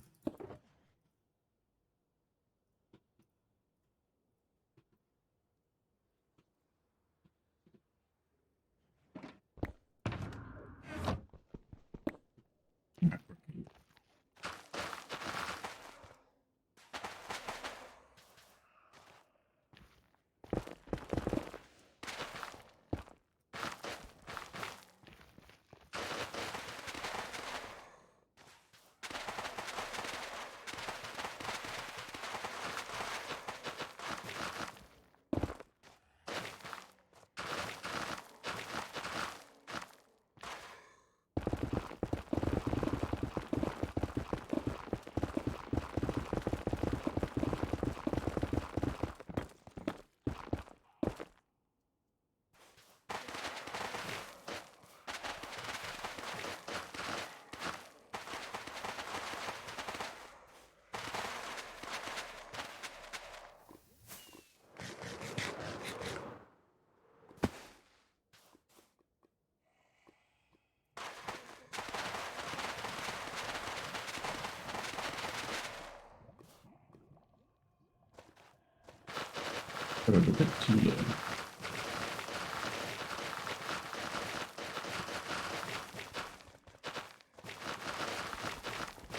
Put it a bit too low.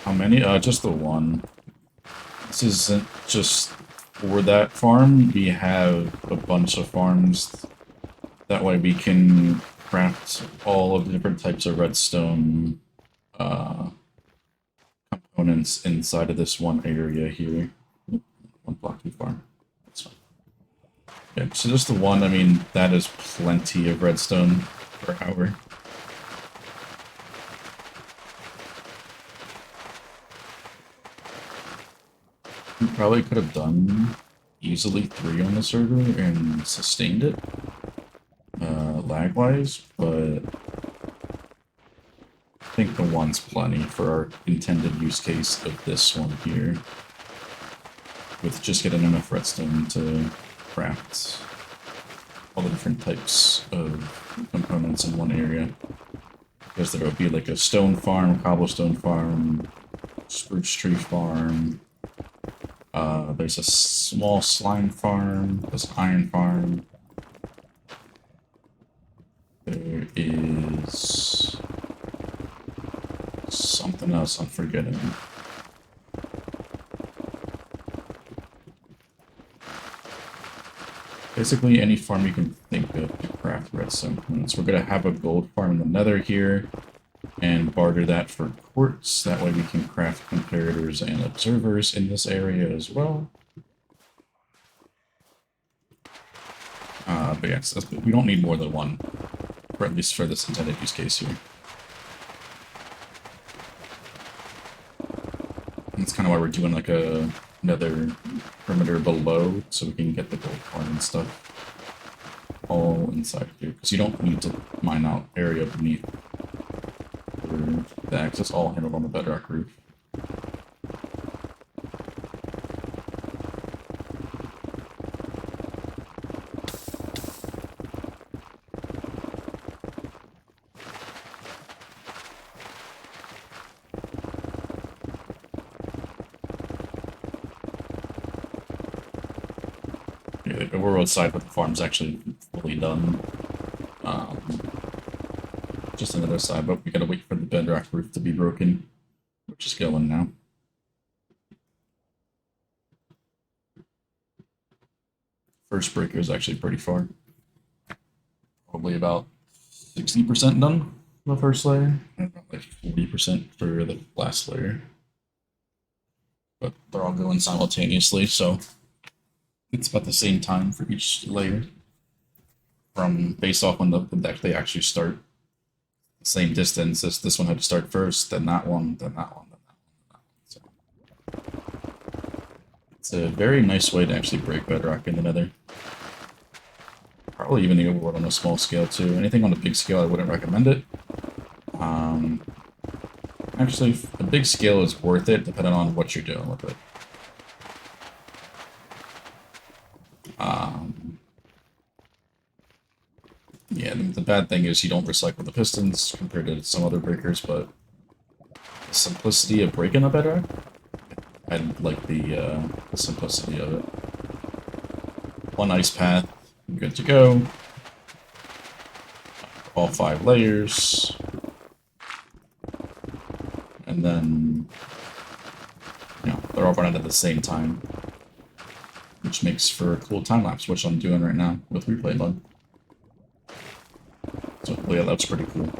How many? Just the one. This isn't just for that farm. We have a bunch of farms. That way we can craft all of the different types of redstone components inside of this one area here. One block too far. That's fine. Yeah, so just the one, I mean, that is plenty of redstone per hour. We probably could have done easily 3 on the server and sustained it, lag-wise, but I think the one's plenty for our intended use case of this one here, with just getting enough redstone to craft all the different types of components in one area. Because there will be like a stone farm, cobblestone farm, spruce tree farm. There's a small slime farm, there's an iron farm. There is something else I'm forgetting. Basically any farm you can think of to craft redstone. So we're going to have a gold farm in the nether here, and barter that for quartz. That way we can craft comparators and observers in this area as well. But yes, we don't need more than one, or at least for this intended use case here. And that's kind of why we're doing like another perimeter below, so we can get the gold farm and stuff all inside here, because you don't need to mine out area beneath for the access, all handled on the bedrock roof. the overworld side with the farm's actually fully done. Just another side, but we gotta wait for the bedrock roof to be broken, which is going now. First breaker is actually pretty far. Probably about 60% done the first layer, and about like 40% for the last layer. But they're all going simultaneously, so it's about the same time for each layer. From based off when they actually start. Same distance. This one had to start first, then that one, then that one, then that one, then that one. So it's a very nice way to actually break bedrock in the Nether. Probably even the overworld on a small scale too. Anything on a big scale, I wouldn't recommend it. Actually, a big scale is worth it depending on what you're doing with it. Yeah, the bad thing is you don't recycle the pistons compared to some other breakers, but the simplicity of breaking a bedrock, I like the simplicity of it. One ice path, good to go. All 5 layers. And then, you know, they're all running at the same time, which makes for a cool time lapse, which I'm doing right now with replay mode. So yeah, that's pretty cool.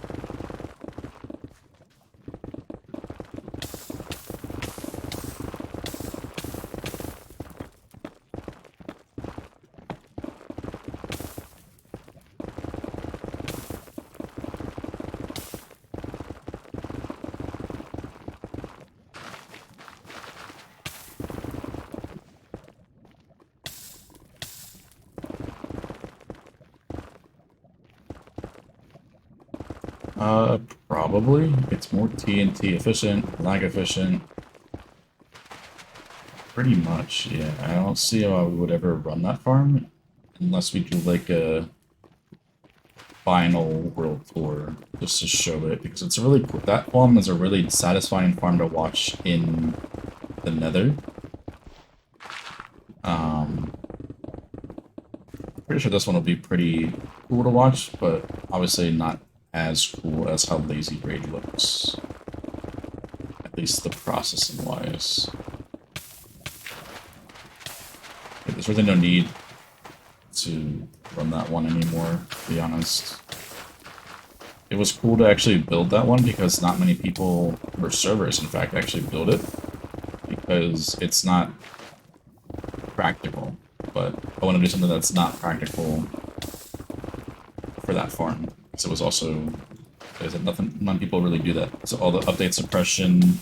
Probably. It's more TNT efficient, lag efficient. Pretty much, yeah. I don't see how we would ever run that farm unless we do like a final world tour just to show it, because it's a really cool. That farm is a really satisfying farm to watch in the Nether. Pretty sure this one will be pretty cool to watch, but obviously not as cool as how Lazy Raid looks. At least the processing wise. Yeah, there's really no need to run that one anymore, to be honest. It was cool to actually build that one because not many people, or servers in fact, actually build it. Because it's not practical. But I want to do something that's not practical for that farm. So it was also, there's nothing, none people really do that. So all the update suppression,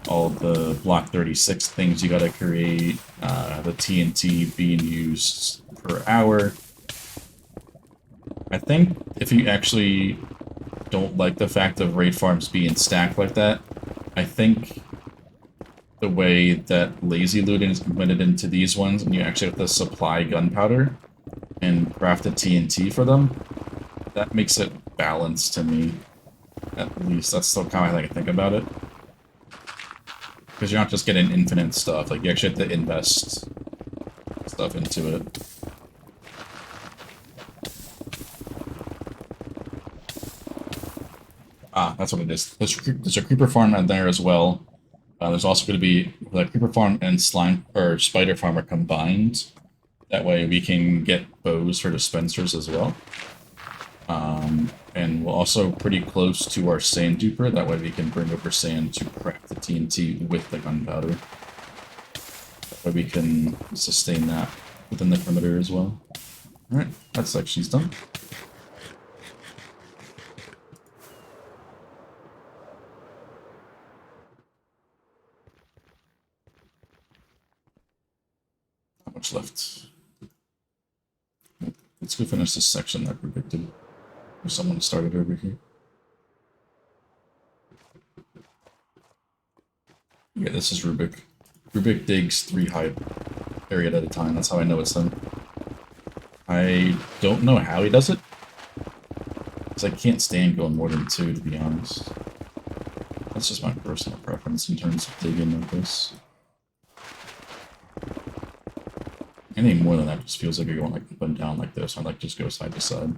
all the block 36 things you gotta create, the TNT being used per hour. I think if you actually don't like the fact of raid farms being stacked like that, I think the way that lazy looting is implemented into these ones, and you actually have to supply gunpowder and craft a TNT for them, that makes it balanced to me. At least that's still kind of how I think about it. Because you're not just getting infinite stuff, like you actually have to invest stuff into it. Ah, that's what it is. There's a creeper farm out there as well. There's also going to be the creeper farm and slime or spider farm are combined. That way we can get bows for dispensers as well. And we're also pretty close to our sand duper. That way we can bring over sand to craft the TNT with the gunpowder. That way we can sustain that within the perimeter as well. Alright, that section's done. Not much left. Let's go finish this section that Rubik did. Or someone started over here. Yeah, this is Rubik. Rubik digs 3 high area at a time. That's how I know it's done. I don't know how he does it. Because I can't stand going more than 2, to be honest. That's just my personal preference in terms of digging like this. Anything more than that just feels like you're going like up and down like this. I like just go side to side.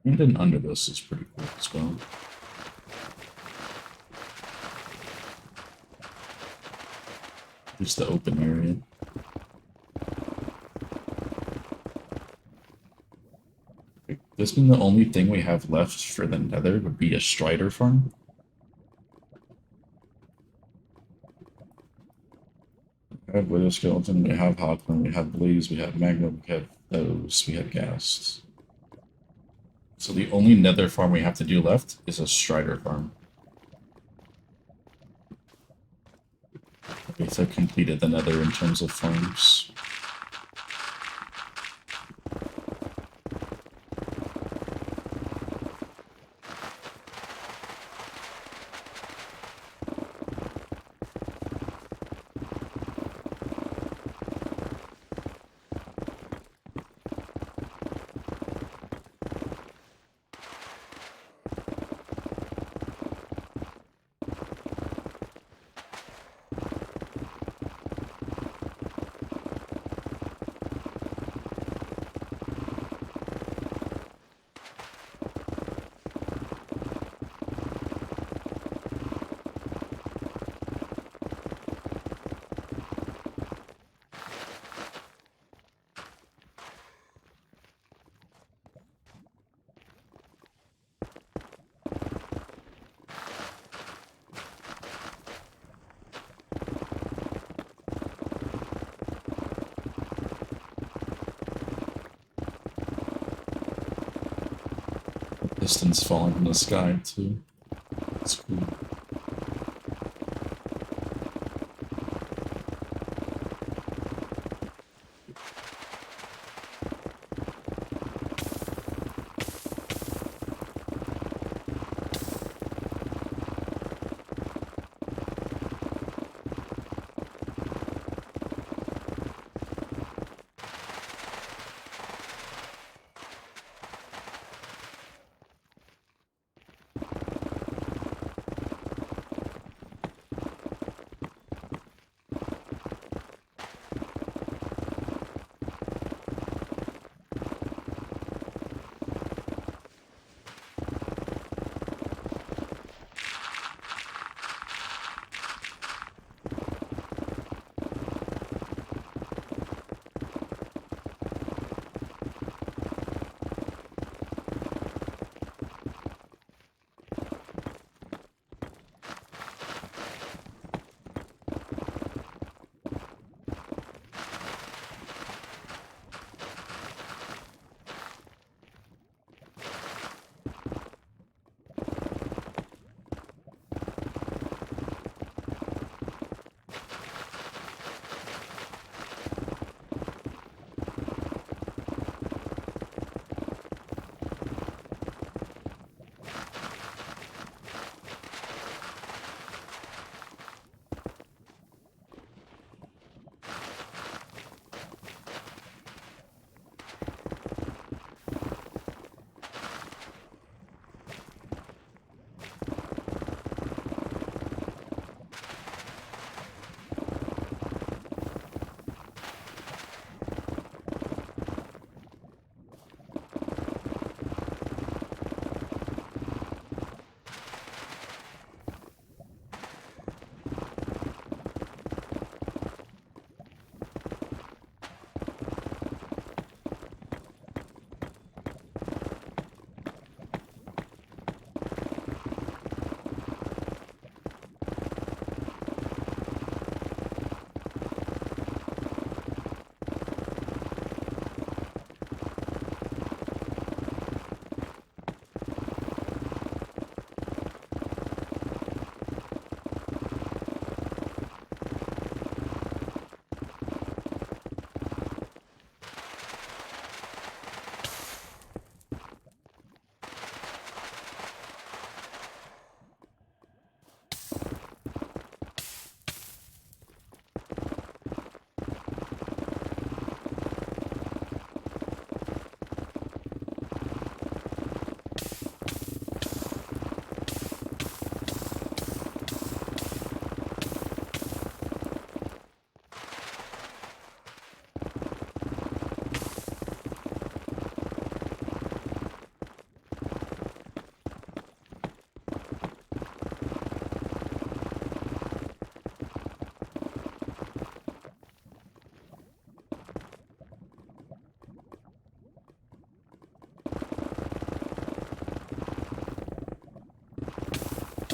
And then under this is pretty cool as well. Just the open area. This being the only thing we have left for the nether would be a strider farm. We have Wither Skeleton, we have Hawkman, we have Blaze, we have Magnum, we have those, we have Ghast. So the only nether farm we have to do left is a strider farm. We've completed the nether in terms of farms. Pistons falling from the sky too. That's cool.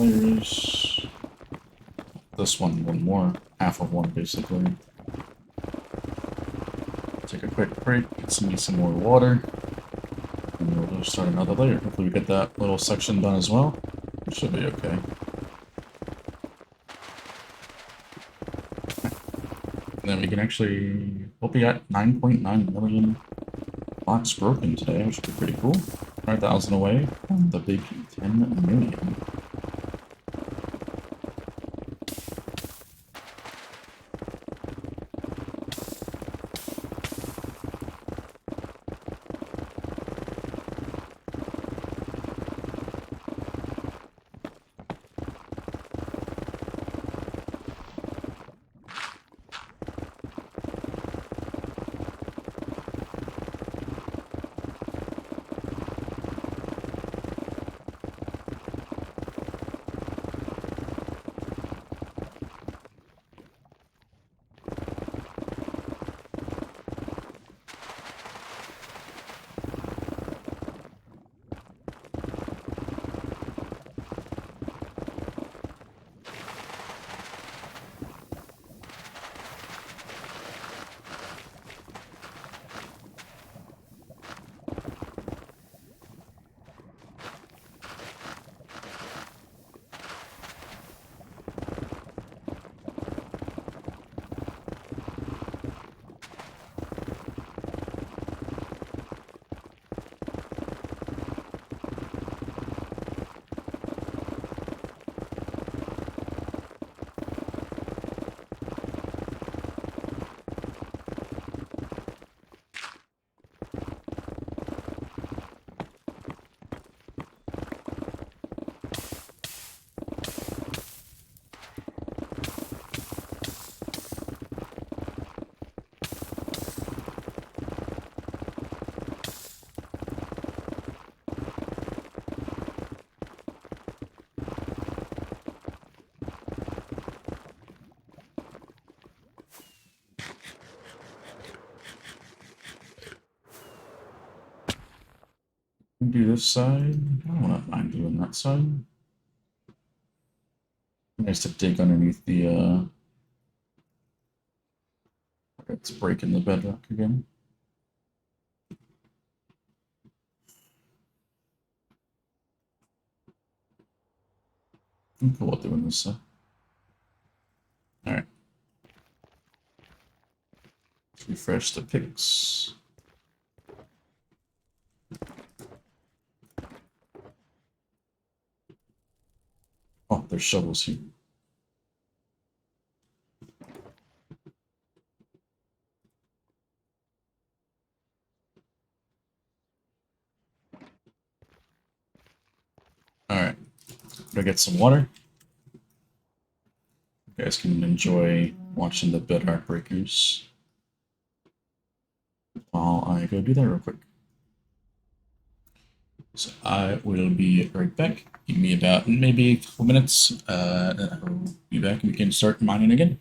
layers. This one more. Half of one, basically. Take a quick break, get some more water, and we'll just start another layer. Hopefully we get that little section done as well. It should be okay. And then we can actually, we'll be at 9.9 million blocks broken today, which would be pretty cool. 5,000 away from the big 10 million. Do this side. I don't mind doing that side. Nice to dig underneath the it's breaking the bedrock again. I'm cool with doing this side. Alright. Refresh the picks. Oh, there's shovels here. Alright. Gonna get some water. You guys can enjoy watching the bedrock breakers while I go do that real quick. So I will be right back. Give me about maybe a couple minutes. I'll be back and we can start mining again.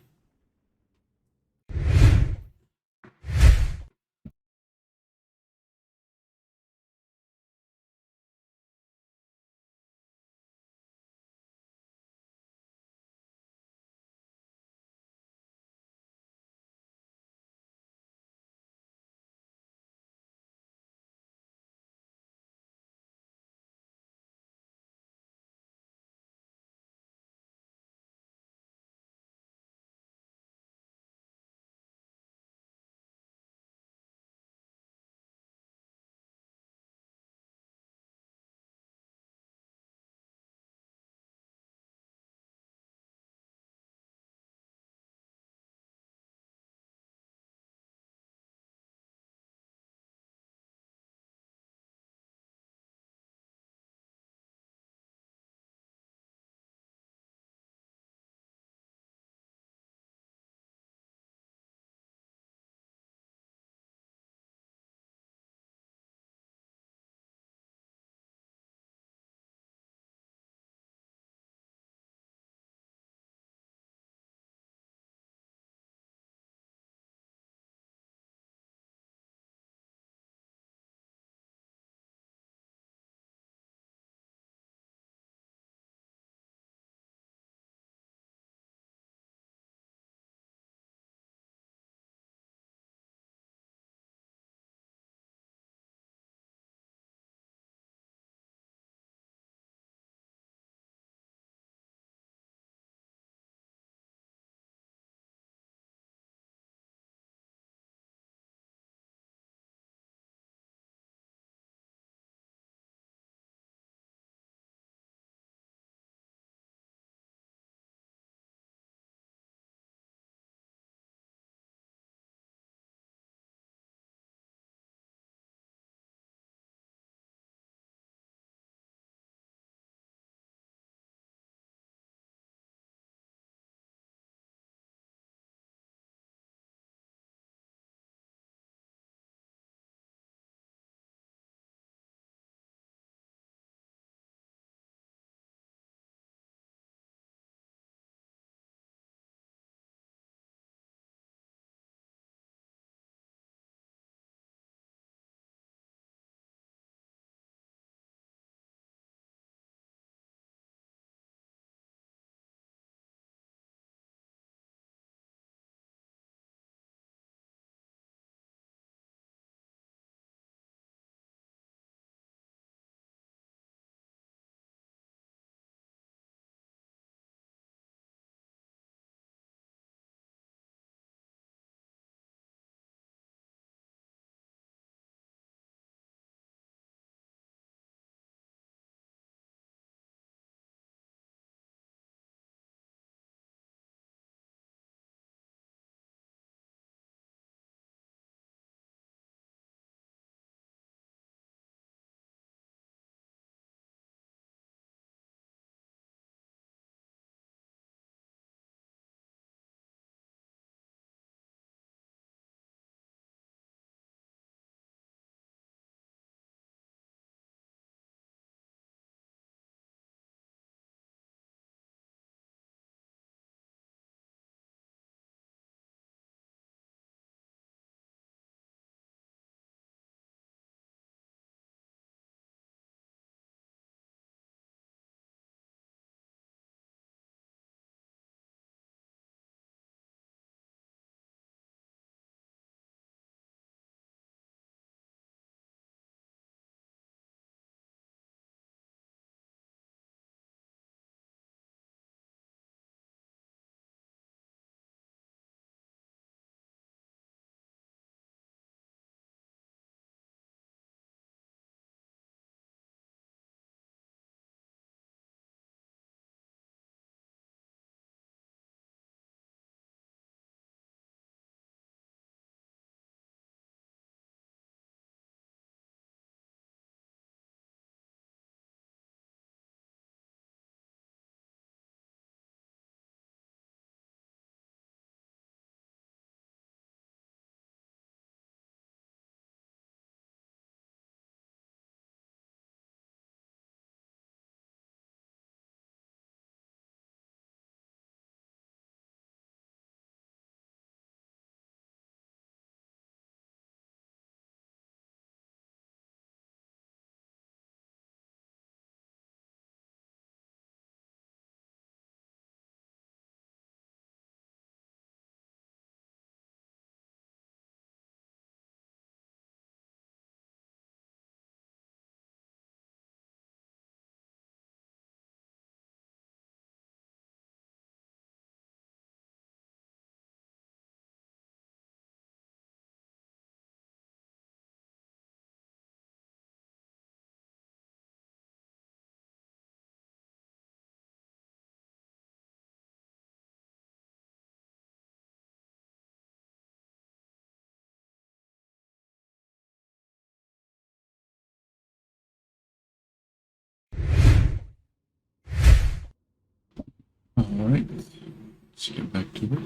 Alright, let's get back to it.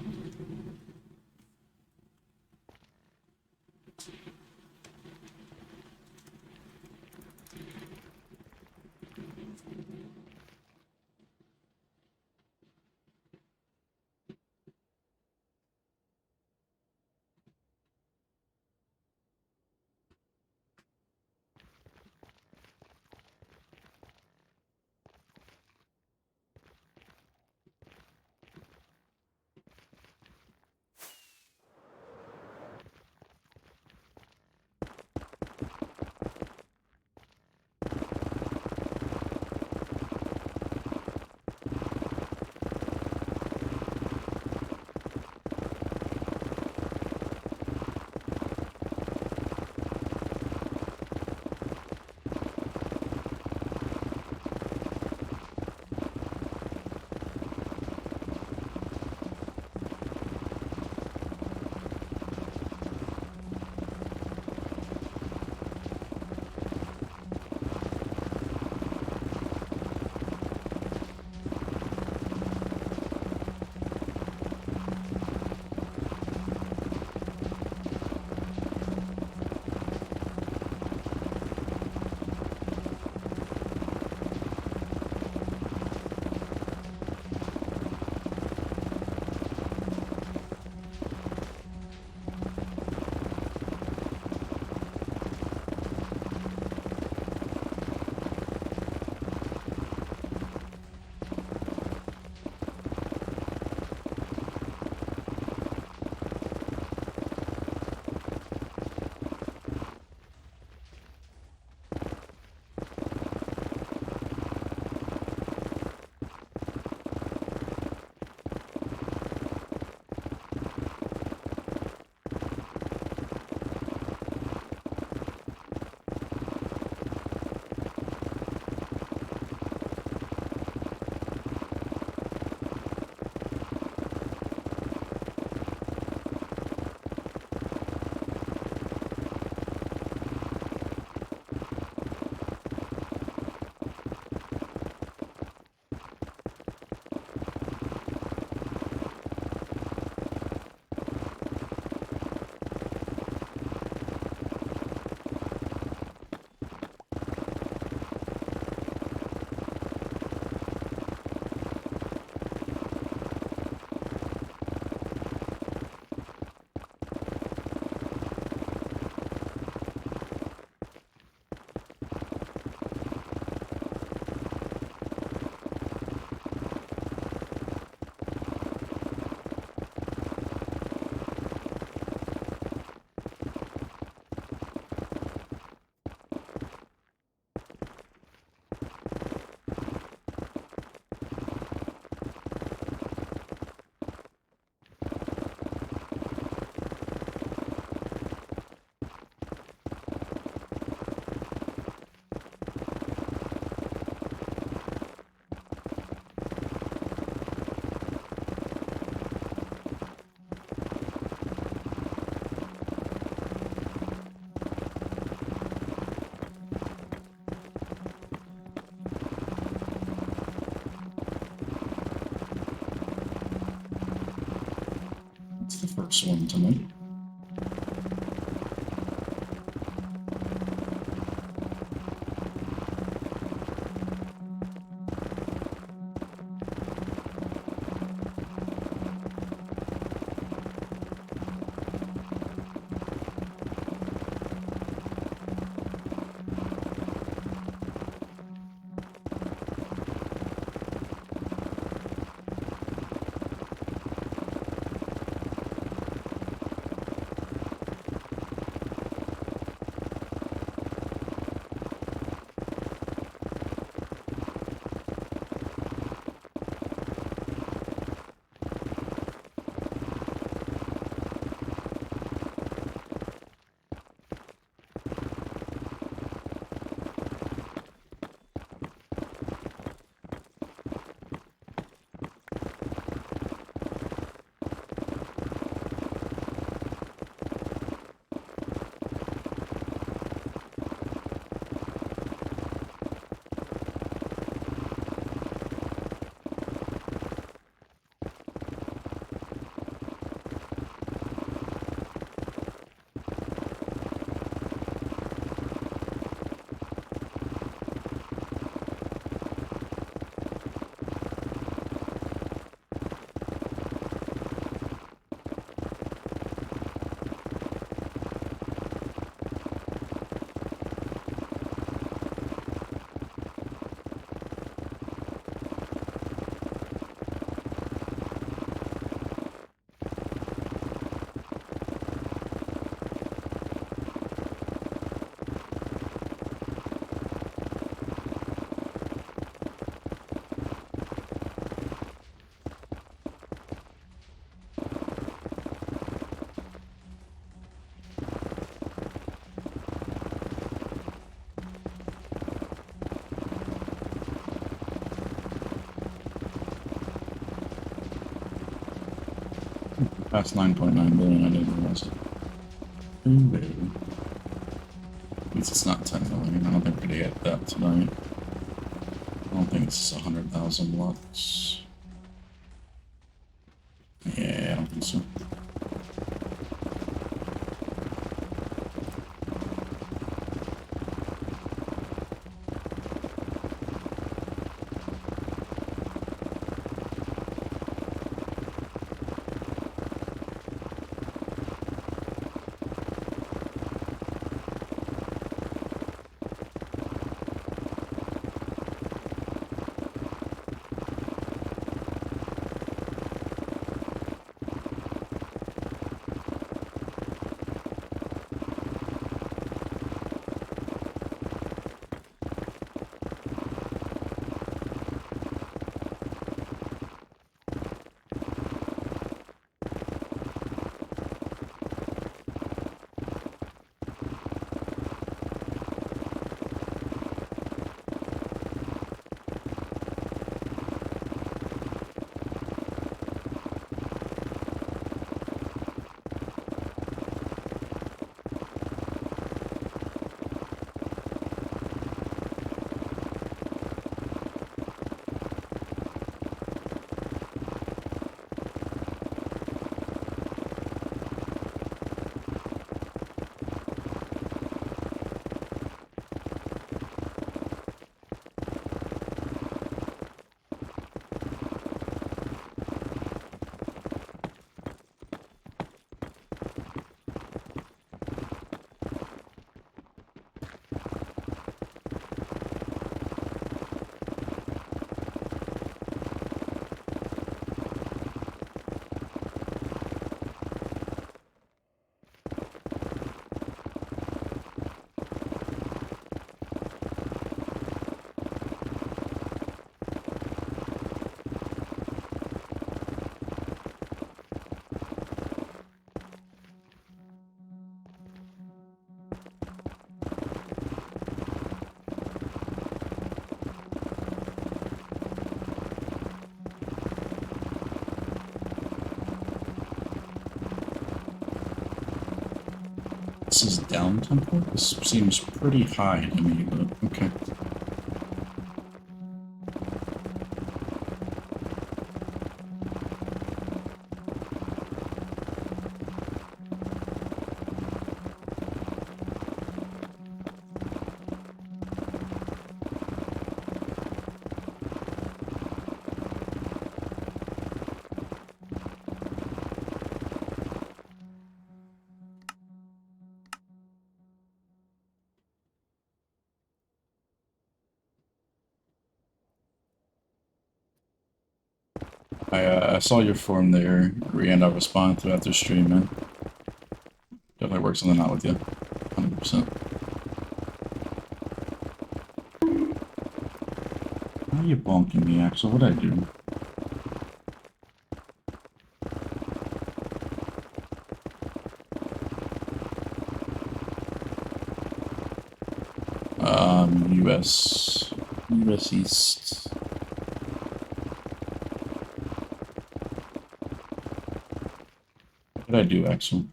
That's the first one tonight. Past 9.9 billion, I didn't realize it. Ooh, baby. At least it's not 10 million. I don't think we're gonna get that tonight. I don't think it's 100,000 lux. Yeah, I don't think so. This is down tempo? This seems pretty high to me, but okay. I saw your form there, and I responded throughout the stream, man. Definitely work something out with you. 100%. Why are you bonking me, Axel? What'd I do? US East. What did I do, Axel?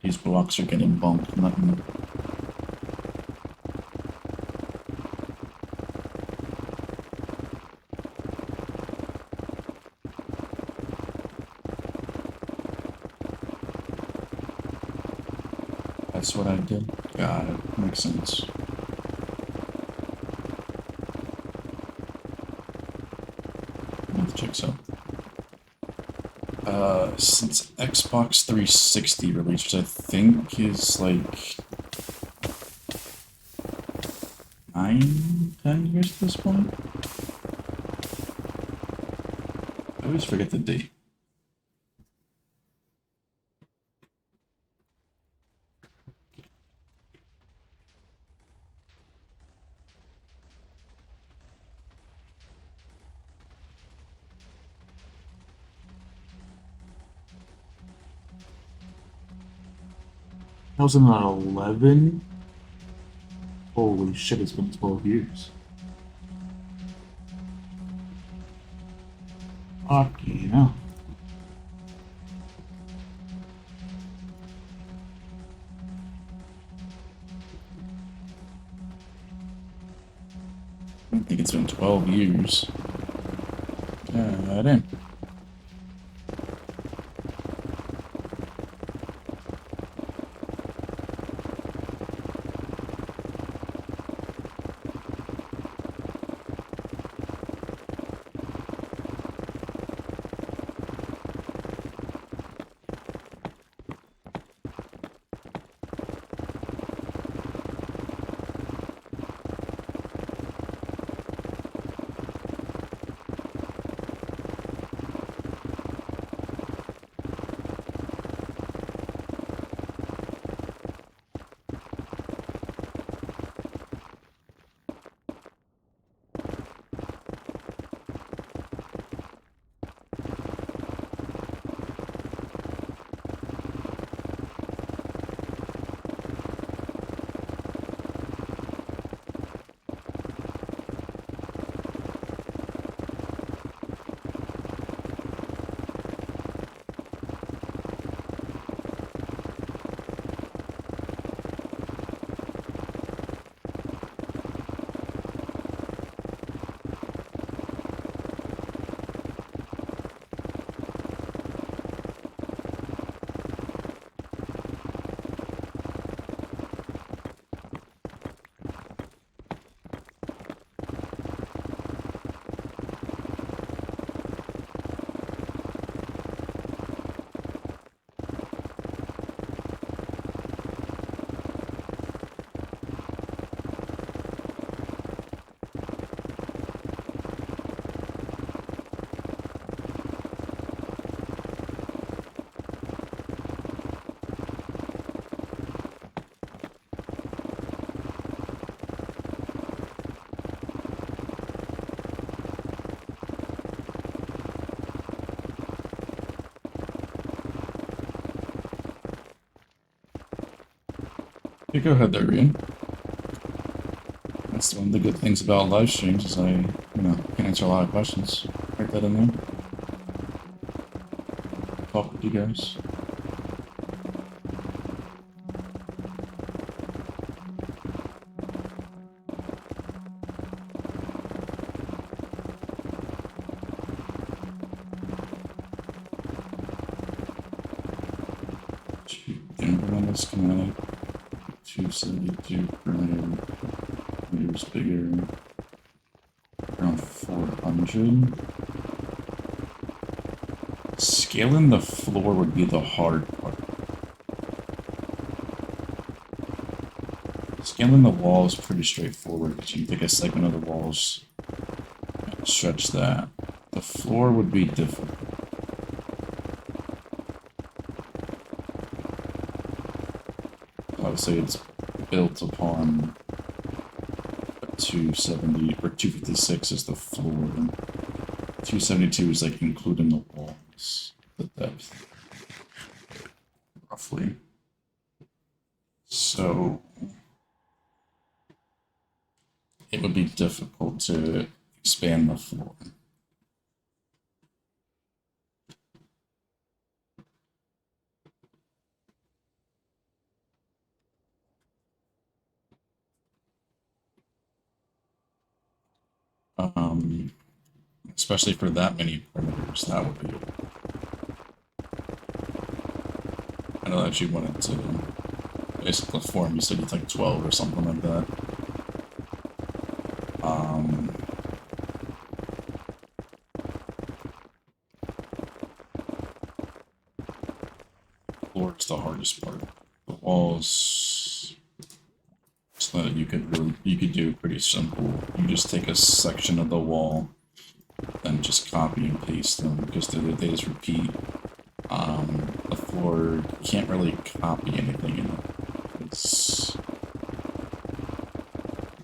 These blocks are getting bumped, nothing. That's what I did. Got it. Makes sense. Math checks out. Since Xbox 360 release, which I think is like 9-10 years at this point. I always forget the date. That was in 11? Holy shit, it's been 12 years. hockey, yeah. I think it's been 12 years. Damn. Yeah, go ahead there, Ian. That's one of the good things about live streams is I, can answer a lot of questions. Write that in there. Talk with you guys. Incremental schematic. 272 per meters bigger. Around 400. Scaling the floor would be the hard part. Scaling the wall is pretty straightforward because you can take a segment of the walls and stretch that. The floor would be difficult. I would say it's built upon 270 or 256 is the floor. 272 is like including the walls, the depth, roughly. So it would be difficult to expand the floor. Especially for that many perimeters, that would be. I know that you wanted to basically form. You said you'd like 12 or something like that. Floor is the hardest part. The walls, so that you could do pretty simple. You just take a section of the wall, then just copy and paste them because they just repeat. The floor, you can't really copy anything in it.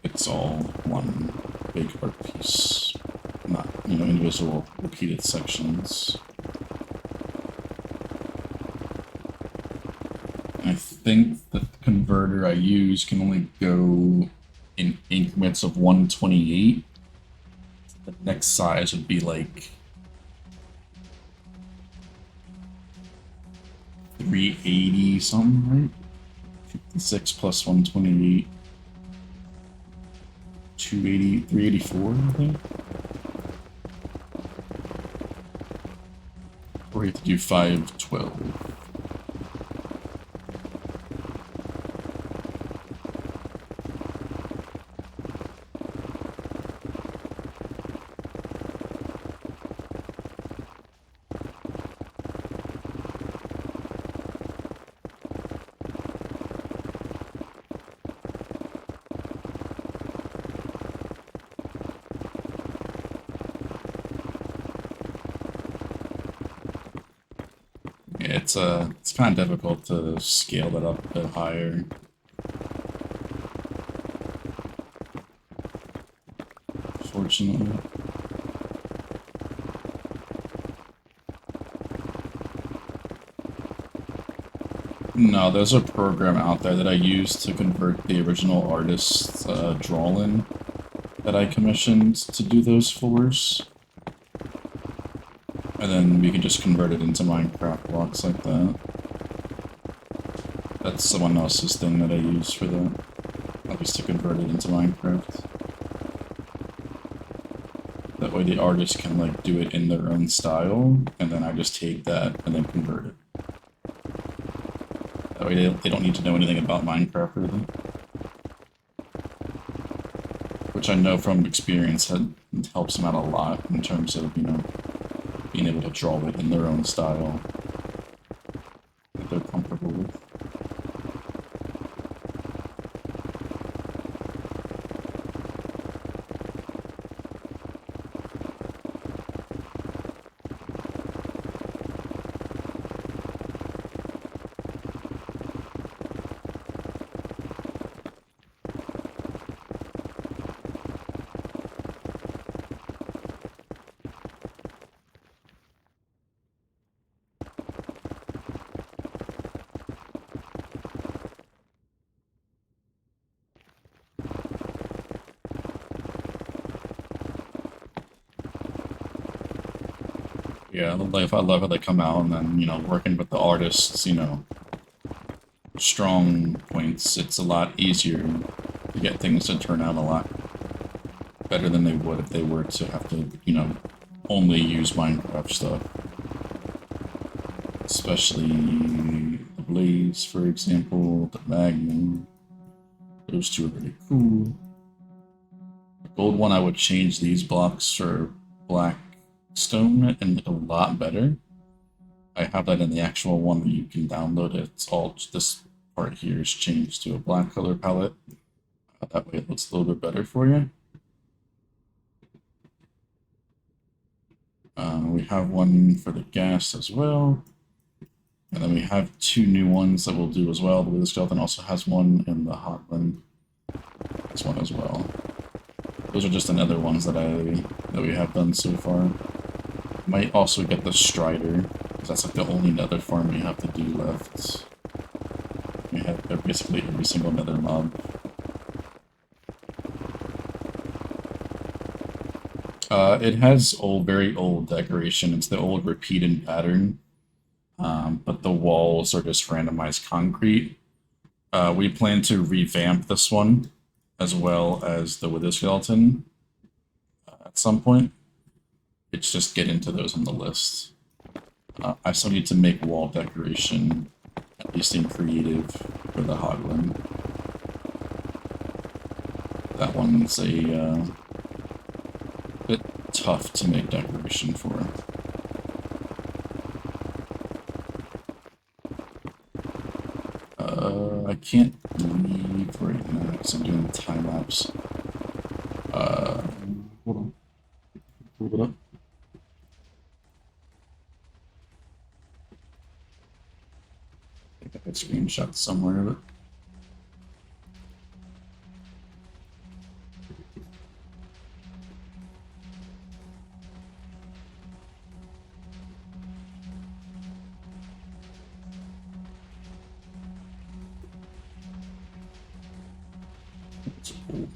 It's all one big art piece, not individual repeated sections. I think the converter I use can only go in increments of 128. The next size would be like 380 something, right? 56 plus 128. 280, 384, I think. Or you have to do 512. Yeah, it's kind of difficult to scale that up a bit higher. Fortunately. No, there's a program out there that I use to convert the original artist's drawing that I commissioned to do those floors. And then we can just convert it into Minecraft blocks like that. That's someone else's thing that I use for that. At least to convert it into Minecraft. That way the artist can like do it in their own style, and then I just take that and then convert it. That way they don't need to know anything about Minecraft or anything. Which I know from experience helps them out a lot in terms of, you know, being able to draw it in their own style that they're comfortable with. Yeah, I love how they come out and then, you know, working with the artists, you know, strong points, it's a lot easier to get things to turn out a lot better than they would if they were to have to, you know, only use Minecraft stuff. Especially the Blaze, for example, the Magnum. Those two are pretty cool. The gold one, I would change these blocks for black stone and look a lot better. I have that in the actual one that you can download. It's all this part here is changed to a black color palette. That way it looks a little bit better for you. We have one for the gas as well. And then we have two new ones that we'll do as well. The Wither Skeleton also has one in the Hotland. This one as well. Those are just another ones that we have done so far. Might also get the Strider, because that's like the only nether farm we have to do left. We have basically every single nether mob. It has very old decoration. It's the old repeated pattern, but the walls are just randomized concrete. We plan to revamp this one, as well as the Wither Skeleton, at some point. It's just get into those on the list. I still need to make wall decoration, at least in creative, for the Hogland. That one's a bit tough to make decoration for. I can't leave right now because I'm doing time lapse. Hold on. Hold it up. I think I got a screenshot somewhere of it. It's cool.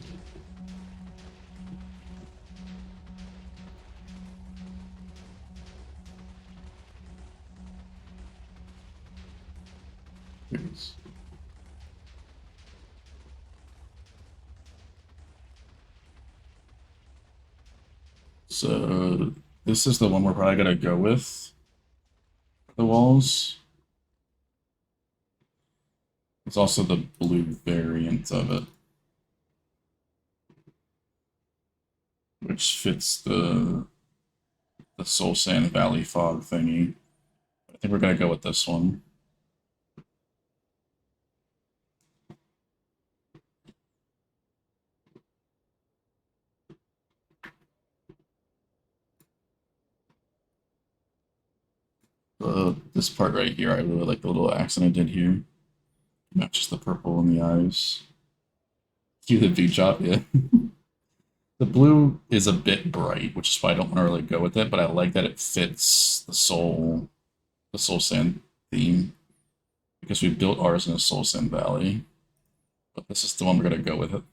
Yes. So this is the one we're probably gonna go with the walls. There's also the blue variant of it, which fits the Soul Sand Valley fog thingy. I think we're gonna go with this one. This part right here, I really like the little accent I did here. Matches the purple in the eyes. Cue the V chop, yeah. The blue is a bit bright, which is why I don't want to really go with it, but I like that it fits the Soul Sand theme. Because we built ours in a Soul Sand Valley. But this is the one we're gonna go with. It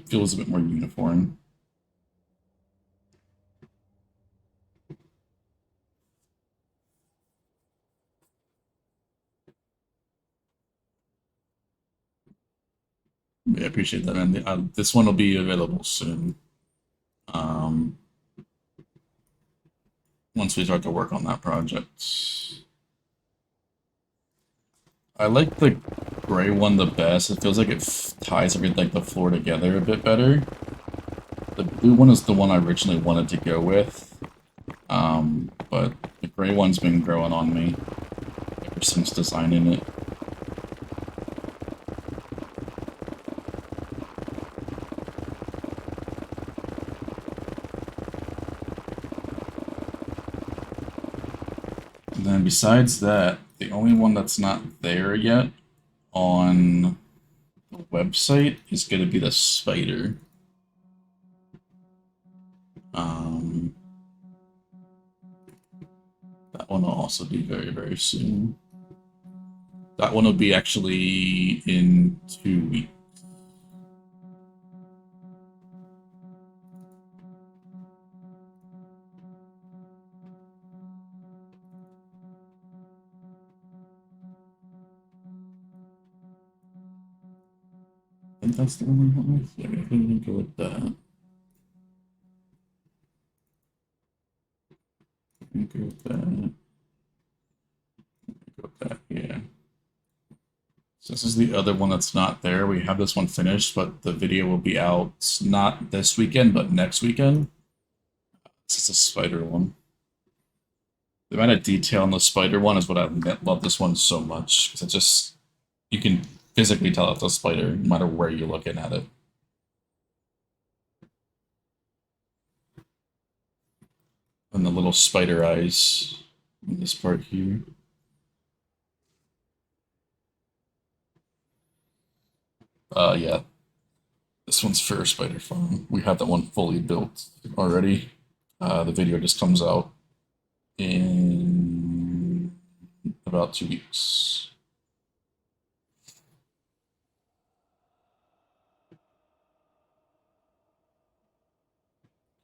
feels a bit more uniform. Yeah, I appreciate that, man. This one will be available soon. Um, once we start to work on that project. I like the gray one the best. It feels like it ties everything, like the floor together a bit better. The blue one is the one I originally wanted to go with. But the gray one's been growing on me ever since designing it. And then besides that, the only one that's not there yet on the website is going to be the spider. That one will also be very, very soon. That one will be actually in 2 weeks. I think that's the only one. Yeah, I think go with that. Go with that. Go with that, yeah. So this is the other one that's not there. We have this one finished, but the video will be out not this weekend, but next weekend. This is a spider one. The amount of detail on the spider one is what I love this one so much, because it just, you can physically tell it's a spider no matter where you're looking at it. And the little spider eyes in this part here. Yeah. This one's for Spider Farm. We have that one fully built already. The video just comes out in about 2 weeks.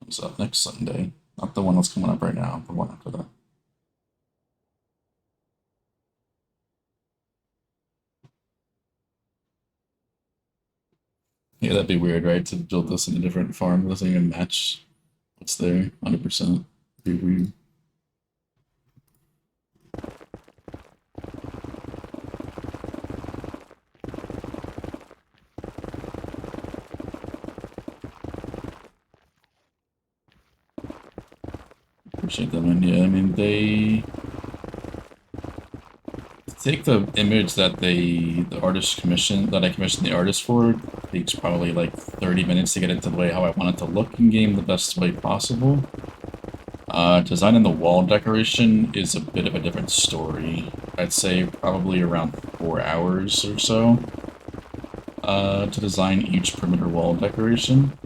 Comes out next Sunday. Not the one that's coming up right now, the one after that. Yeah, that'd be weird, right? To build this in a different farm. It doesn't even match what's there, 100%. Be weird. Appreciate that, man. Yeah, I mean, they take the image that the artist commissioned, that I commissioned the artist for. It takes probably like 30 minutes to get it to the way how I want it to look in game the best way possible. Designing the wall decoration is a bit of a different story. I'd say probably around 4 hours or so to design each perimeter wall decoration.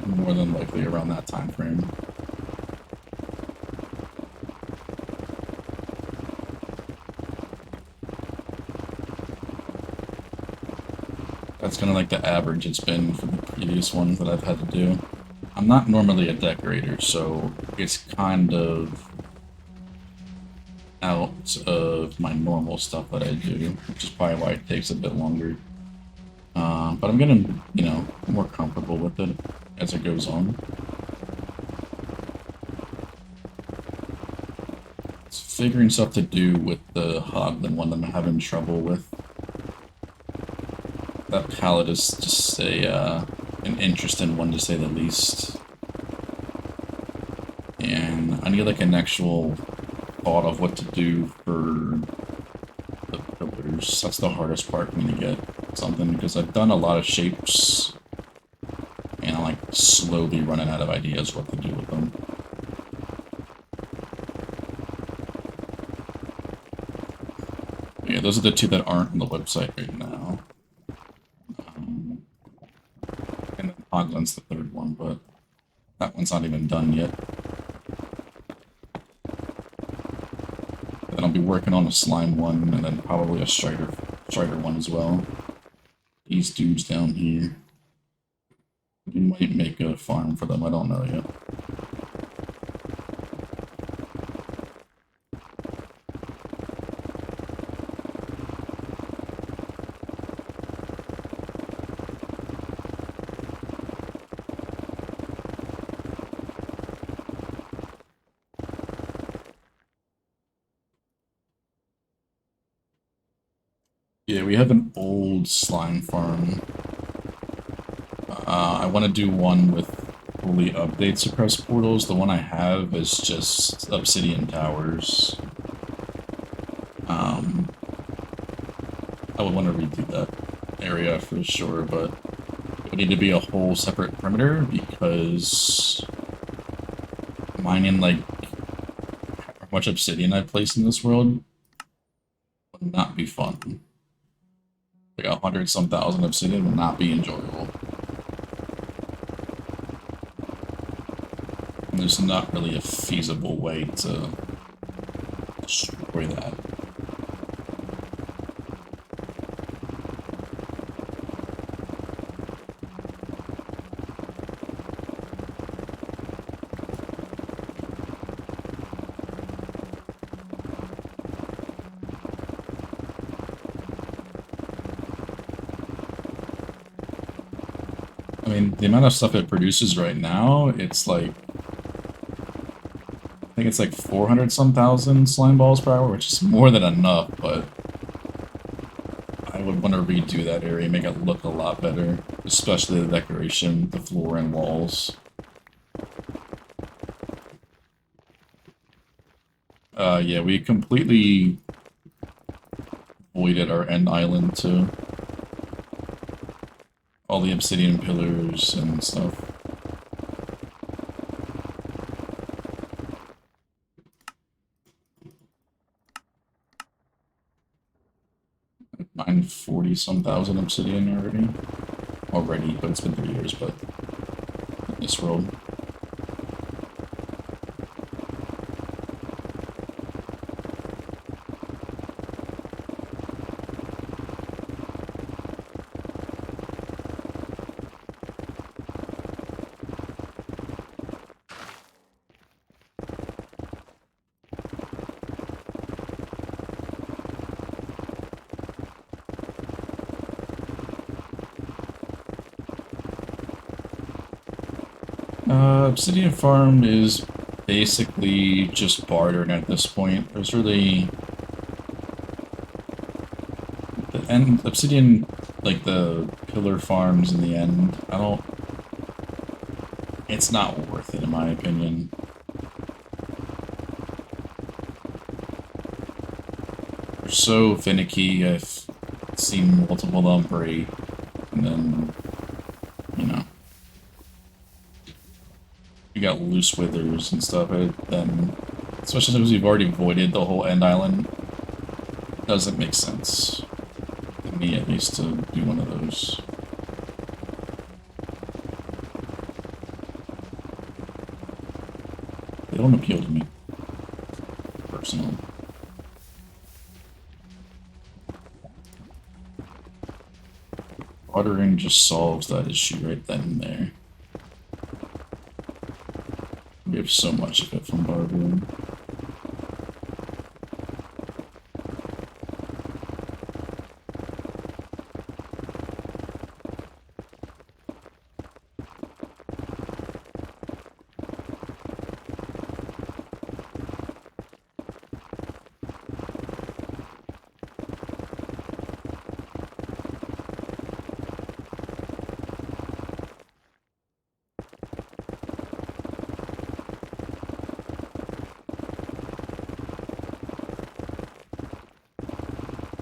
More than likely around that time frame. That's kind of like the average it's been for the previous ones that I've had to do. I'm not normally a decorator, so it's kind of out of my normal stuff that I do, which is probably why it takes a bit longer. But I'm getting, you know, more comfortable with it as it goes on. It's figuring stuff to do with the hub and one that I'm having trouble with. That palette is just an interesting one to say the least. And I need like an actual thought of what to do for the pillars. That's the hardest part for me to get something, because I've done a lot of shapes and I'm like slowly running out of ideas what to do with them. Yeah, those are the two that aren't on the website right now. And then Hogland's the third one, but that one's not even done yet. Then I'll be working on a slime one, and then probably a strider one as well. These dudes down here. We might make a farm for them, I don't know yet. Yeah, we have an old slime farm. I want to do one with fully update suppressed portals. The one I have is just obsidian towers. I would want to redo that area for sure, but it would need to be a whole separate perimeter, because mining like how much obsidian I place in this world would not be fun. Like 100-some thousand obsidian would not be enjoyable. And there's not really a feasible way to destroy that. I mean, the amount of stuff it produces right now, it's like, I think it's like 400-some thousand slime balls per hour, which is more than enough, but I would want to redo that area, make it look a lot better, especially the decoration, the floor and walls. Yeah, we completely voided our end island too. All the obsidian pillars and stuff. Mined 40-some thousand obsidian already, but it's been 3 years, but in this world. Obsidian farm is basically just bartering at this point. There's really... The end... Obsidian, like the pillar farms in the end, I don't... It's not worth it in my opinion. They're so finicky, I've seen multiple of them break, and then, you know... You got loose withers and stuff, then, especially since we've already voided the whole end island, doesn't make sense, to me at least, to do one of those. They don't appeal to me, personally. Watering just solves that issue right then and there. We have so much of it from barbering.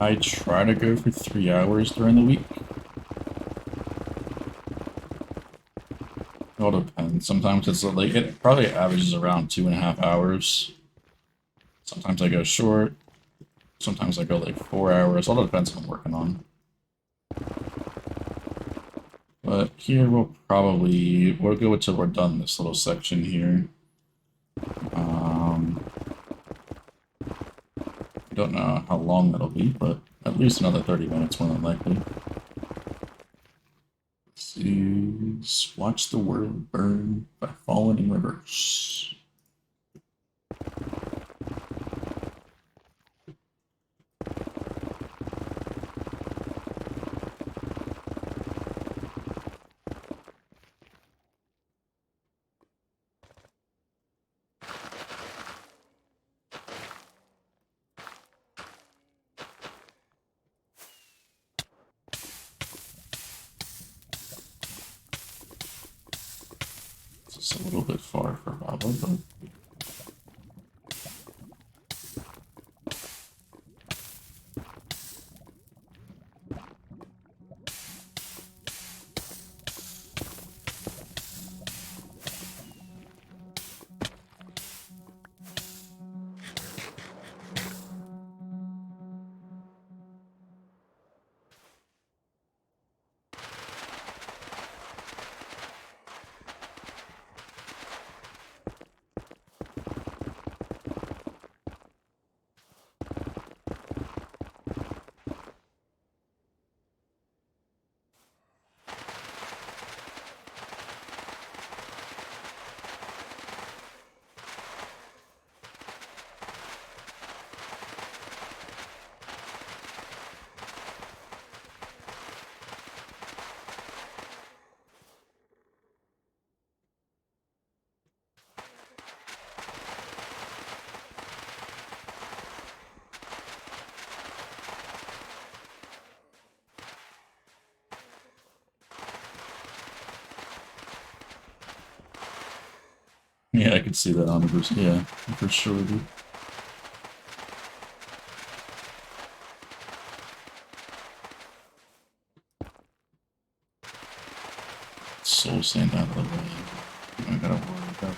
I try to go for 3 hours during the week. It all depends. Sometimes it's like it probably averages around 2.5 hours. Sometimes I go short. Sometimes I go like 4 hours. All depends what I'm working on. But here we'll go until we're done this little section here. I don't know how long that'll be, but at least another 30 minutes more than likely. Let's see. Watch the world burn by falling in reverse. It's a little bit far for Bravo, but yeah, I could see that on the boost. Yeah, for sure, dude. Soul sand out of the way. I gotta worry about it.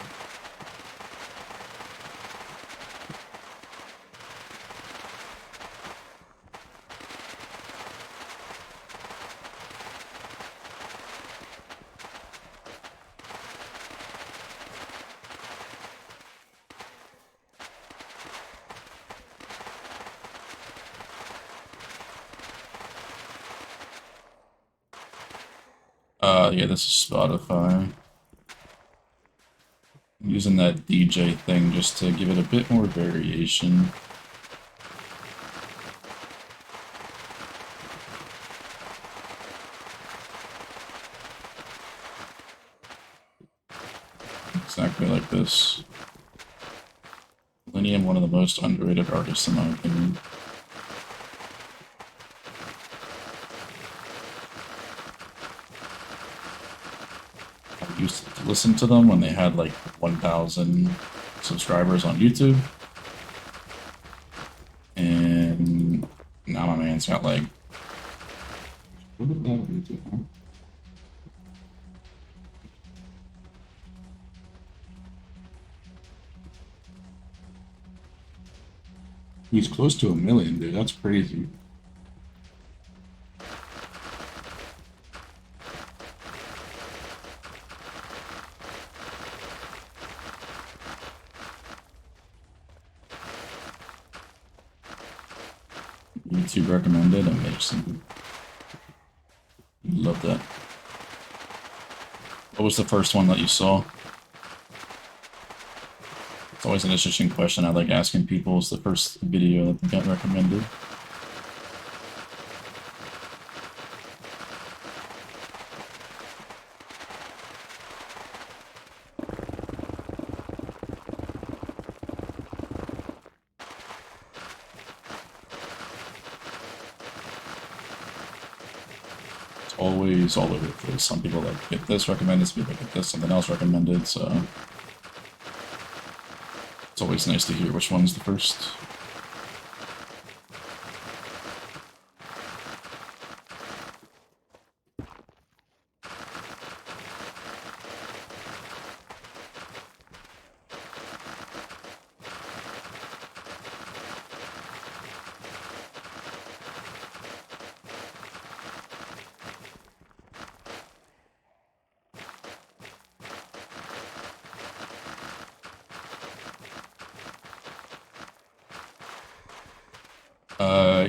Yeah, this is Spotify. I'm using that DJ thing just to give it a bit more variation. Exactly like this. Lineam, one of the most underrated artists in my opinion. I used to listen to them when they had like 1,000 subscribers on YouTube. And now my man's got like... What did that YouTube, huh? He's close to 1 million, dude. That's crazy. YouTube recommended, amazing. Love that. What was the first one that you saw? It's always an interesting question I like asking people. Is the first video that got recommended? It's always all over the place. Some people like get this recommended, some people get this, something else recommended, so it's always nice to hear which one's the first.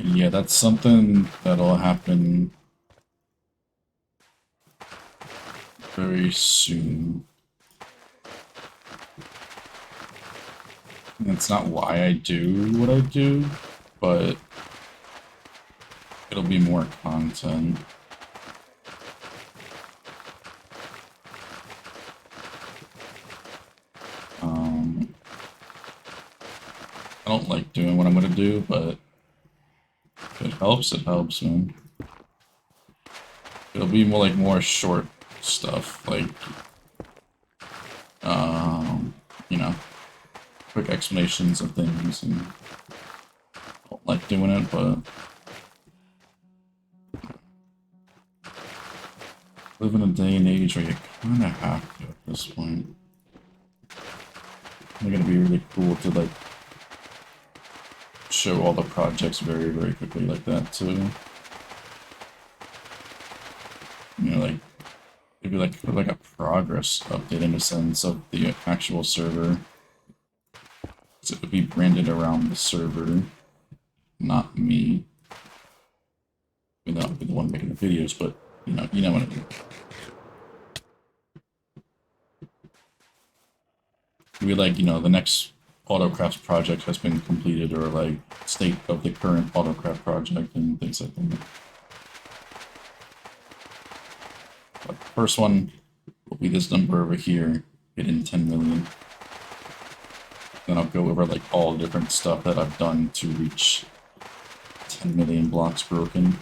Yeah, that's something that'll happen very soon. And it's not why I do what I do, but it'll be more content. I don't like doing what I'm gonna do, but if it helps, man. It'll be more short stuff, like, you know, quick explanations of things, and I don't like doing it, but live in a day and age where you kinda have to at this point. They're gonna be really cool to, like, show all the projects very, very quickly like that, too. You know, like, maybe like a progress update in a sense of the actual server. So it would be branded around the server, not me. I mean, that would be the one making the videos, but you know what I mean. Maybe like, the next AutoCraft project has been completed, or like state of the current AutoCraft project and things like that. But the first one will be this number over here, hitting 10 million. Then I'll go over like all the different stuff that I've done to reach 10 million blocks broken.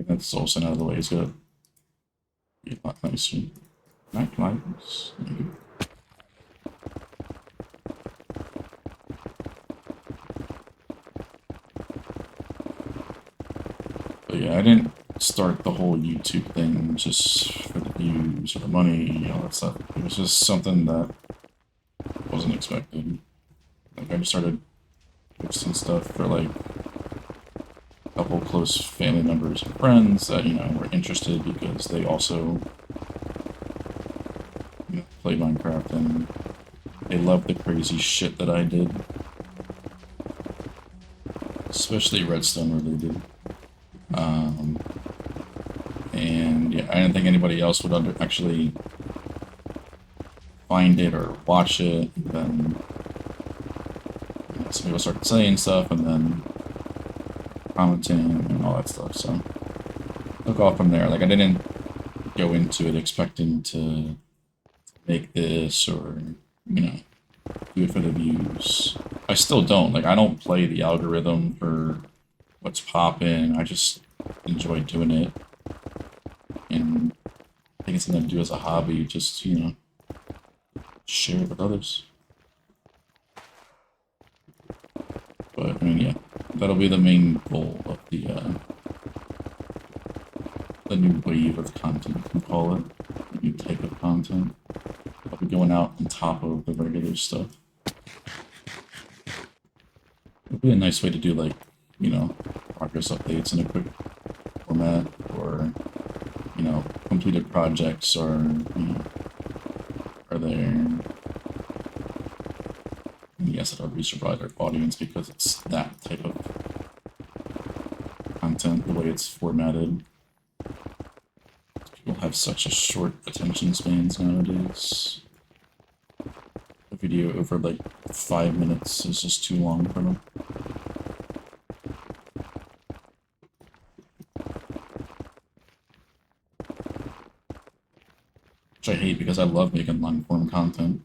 That's also out of the way, it's good. Be a lot nicer. Nice. But yeah, I didn't start the whole YouTube thing just for the views or the money, all that stuff. It was just something that wasn't expected. Like, I just started posting stuff for like a couple close family members and friends that, were interested because they also play Minecraft and they love the crazy shit that I did. Especially Redstone related. And yeah, I didn't think anybody else would actually find it or watch it. And then some people started saying stuff and then commenting and all that stuff. So took off from there. Like, I didn't go into it expecting to make this or do it for the views. I still don't. Like, I don't play the algorithm for what's popping. I just enjoy doing it. And I think it's something to do as a hobby, just, share it with others. But, I mean, yeah, that'll be the main goal of the new wave of content, you can call it. A new type of content. I'll be going out on top of the regular stuff. It'll be a nice way to do, like, progress updates in a quick format, or, completed projects are there. And yes, it'll reach a broader audience because it's that type of content, the way it's formatted. People have such a short attention spans nowadays. A video over like 5 minutes is just too long for them. Which I hate because I love making long form content.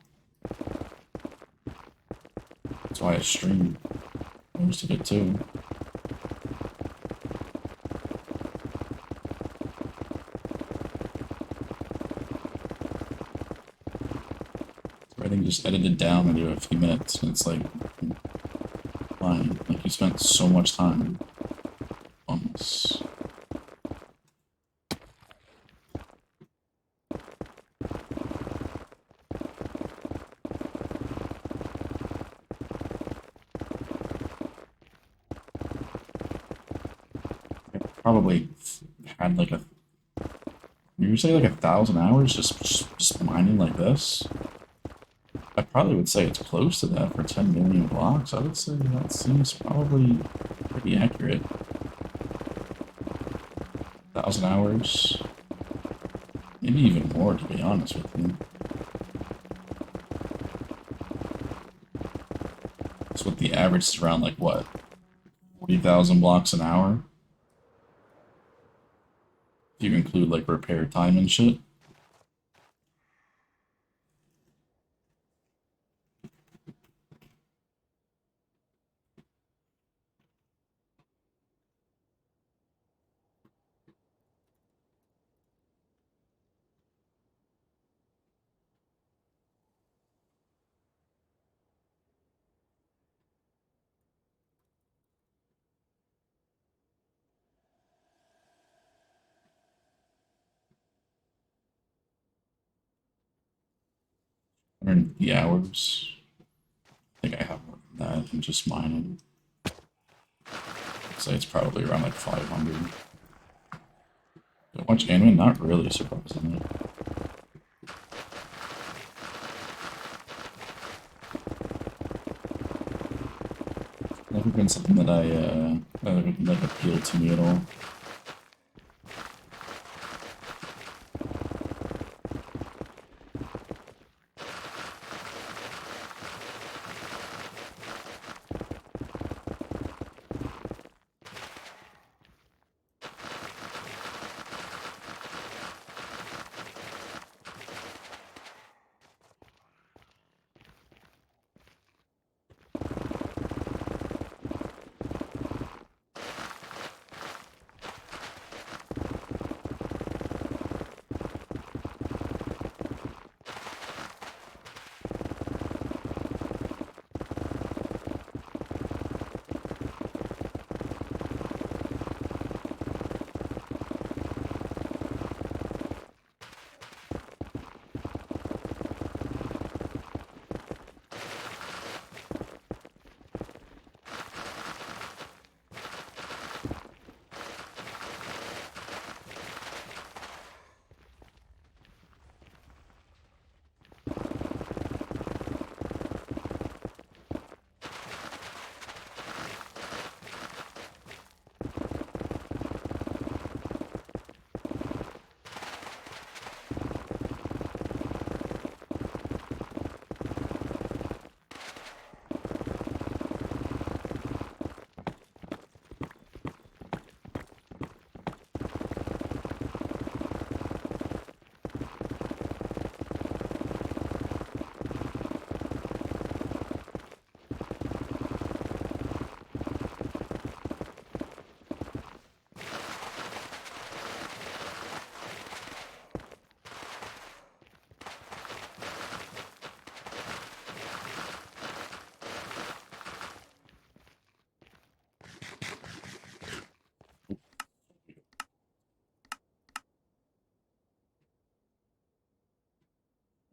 That's why I stream most of it too. Everything just edited down into a few minutes, and it's like, fine. Like, you spent so much time on this. I probably had like you say like 1,000 hours just mining like this? I probably would say it's close to that for 10 million blocks. I would say that seems probably pretty accurate. 1,000 hours. Maybe even more, to be honest with you. That's what the average is around, like, what? 40,000 blocks an hour? If you include, like, repair time and shit. The hours. I think I have more than that in just mining. I'd say it's probably around like 500. Don't watch anime? Not really, surprisingly. Never been something that that appealed to me at all.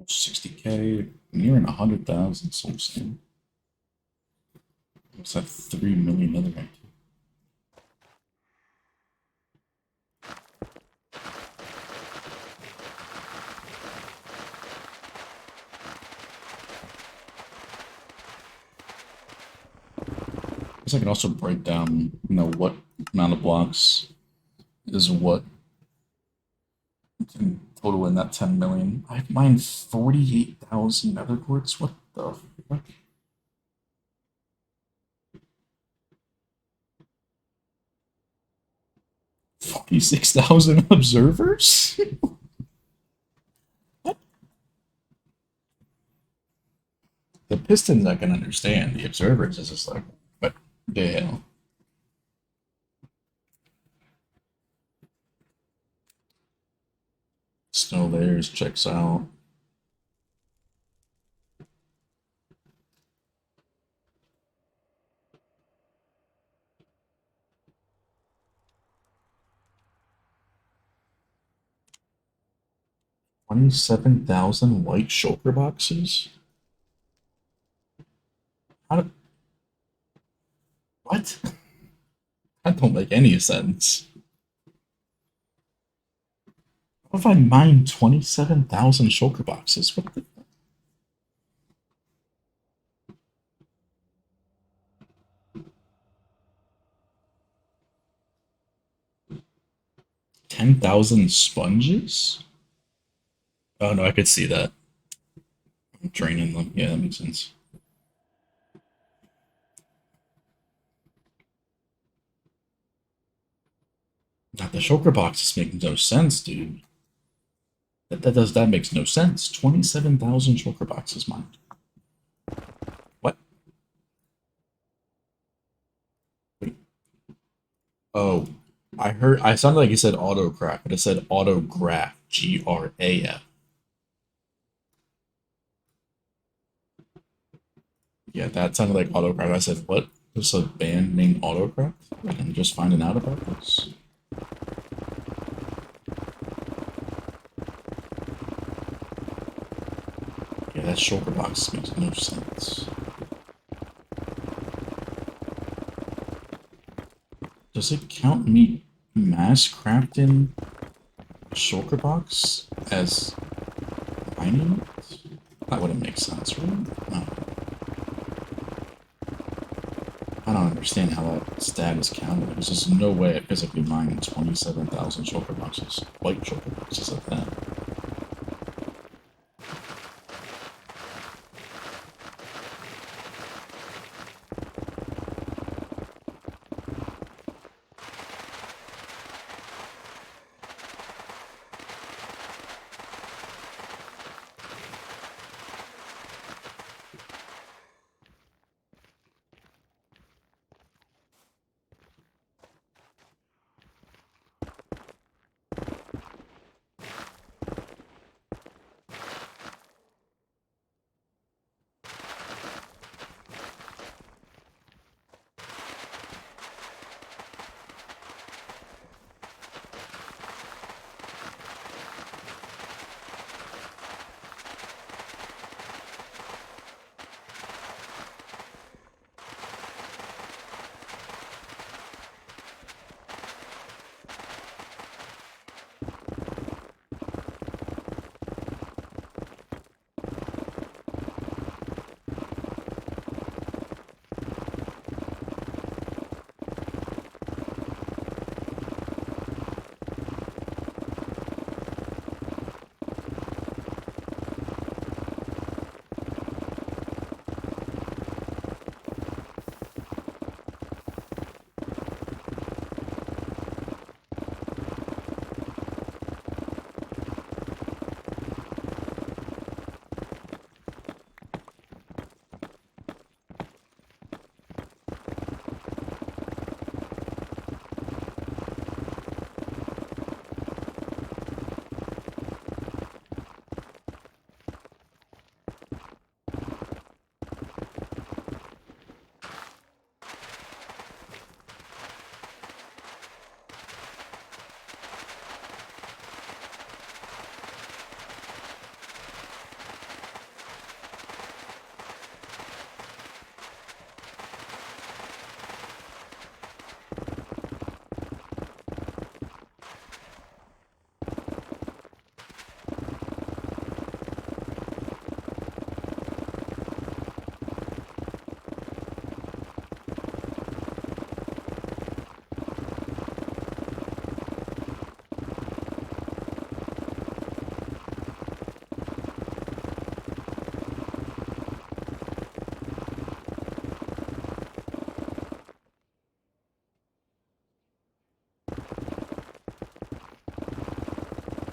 $60K, nearing 100,000 soul stain. What's that? 3 million other activity. I guess I can also break down, what amount of blocks is what can total in that 10 million. I mined 48,000 nether quartz. What the fuck? 46,000 observers? What? Pistons I can understand. The observers is just like, what the hell? Snow layers checks out. $27,000 white shulker boxes? How do, what? That don't make any sense. What if I mine 27,000 shulker boxes? What the? 10,000 sponges? Oh no, I could see that. I'm draining them. Yeah, that makes sense. Now the shulker boxes make no sense, dude. That makes no sense. 27,000 shulker boxes mined. What? Wait. Oh, I sounded like you said AutoCraft, but it said AutoGraph, GRAF. Yeah, that sounded like AutoCraft. I said, what? There's a band named AutoCraft? I'm just finding out about this. Yeah, that shulker box makes no sense. Does it count me mass crafting shulker box as mining it? That wouldn't make sense, right? No. I don't understand how that stat is counted. There's just no way I physically mine 27,000 shulker boxes. White shulker boxes like that.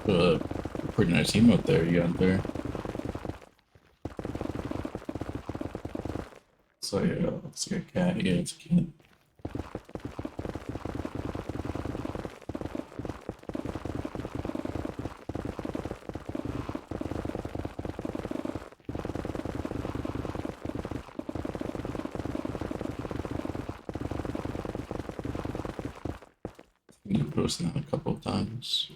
Uh, Pretty nice emote there you got there. Looks like a cat. Yeah, it's a cat. You posted that a couple of times.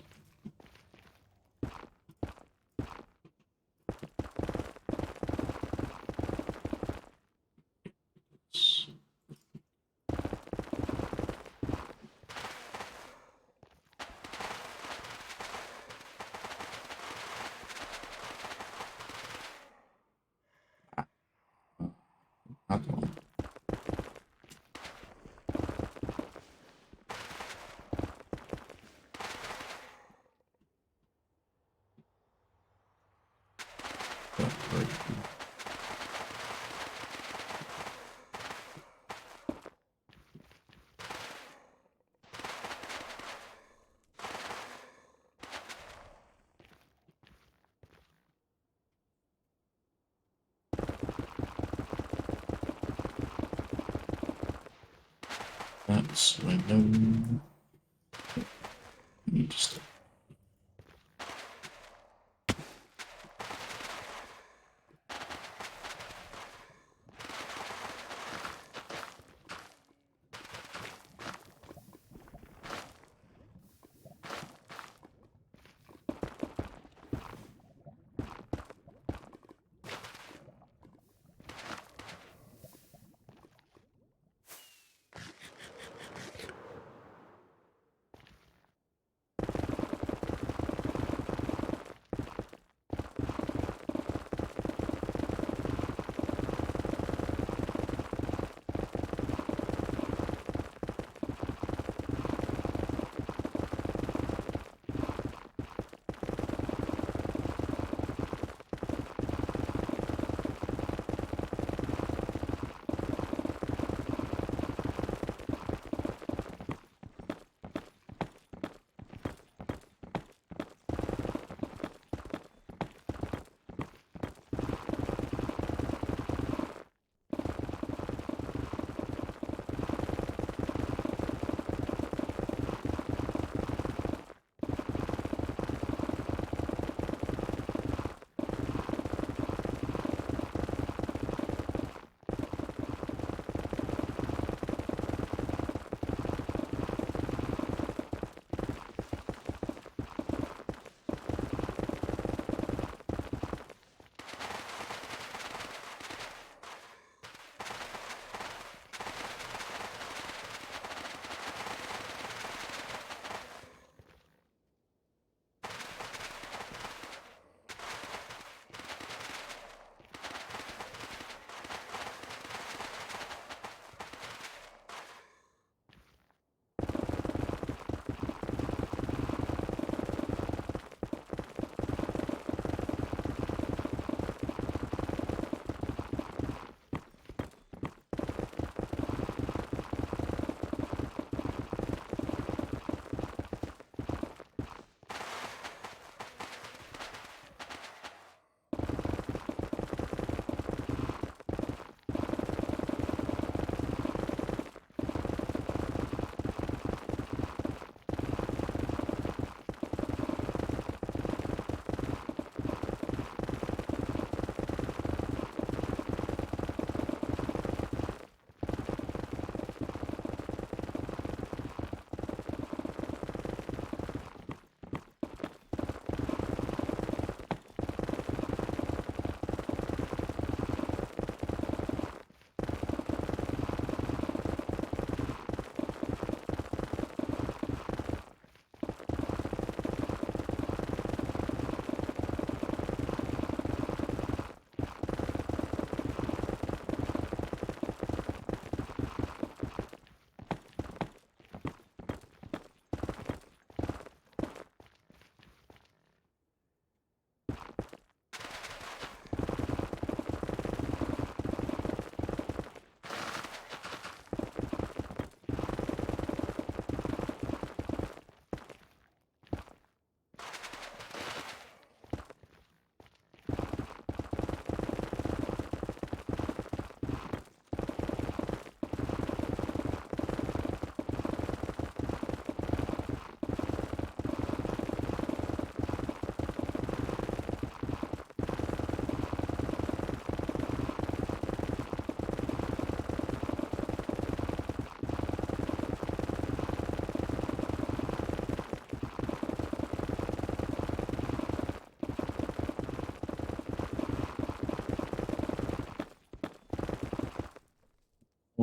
Not the one. That's window. You just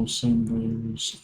assemblers.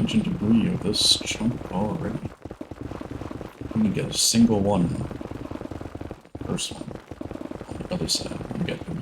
damage and debris of this chunk already. I'm gonna get a single one. First one. On the other side. I'm gonna get him.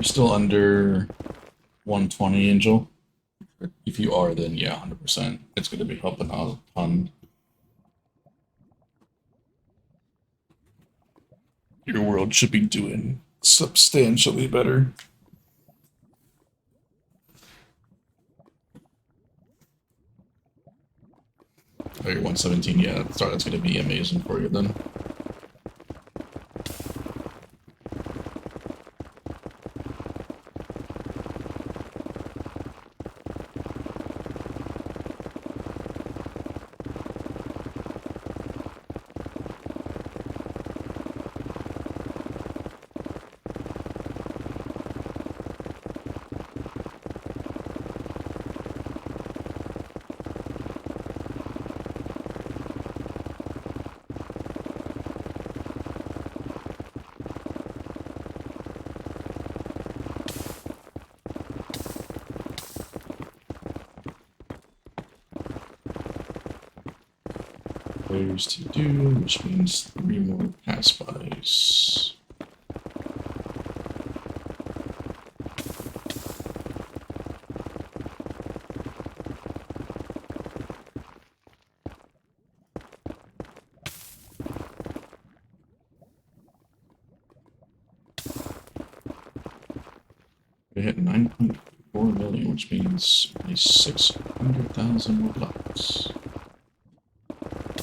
You're still under 120, Angel? If you are, then yeah, 100%. It's going to be helping out a ton. Your world should be doing substantially better. Oh, you're 117, yeah, sorry, that's going to be amazing for you then. Players to do, which means 3 more pass-bys. We hit 9.4 million, which means only 600,000 more blocks.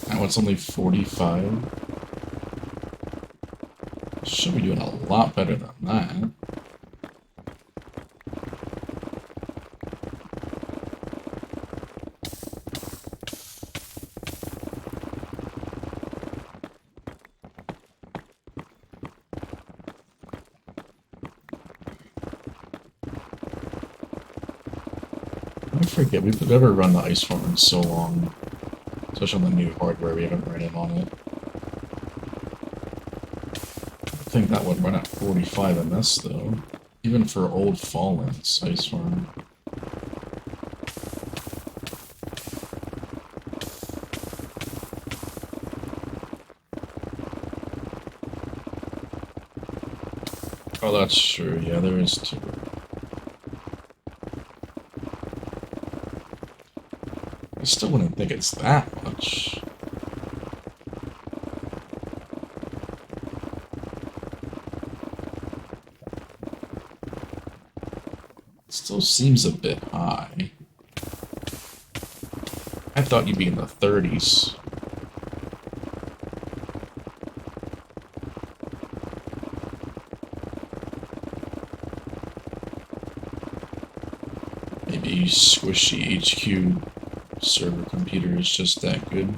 Now it's only 45. Should be doing a lot better than that. I forget, we've never run the ice farm in so long. Especially on the new hardware, we haven't ran it on it. I think that would run at 45 ms though. Even for old Fallen's ice farm. Oh, that's true. Yeah, there is two. I still wouldn't think it's that much. It still seems a bit high. I thought you'd be in the 30s. Maybe squishy HQ server computer is just that good.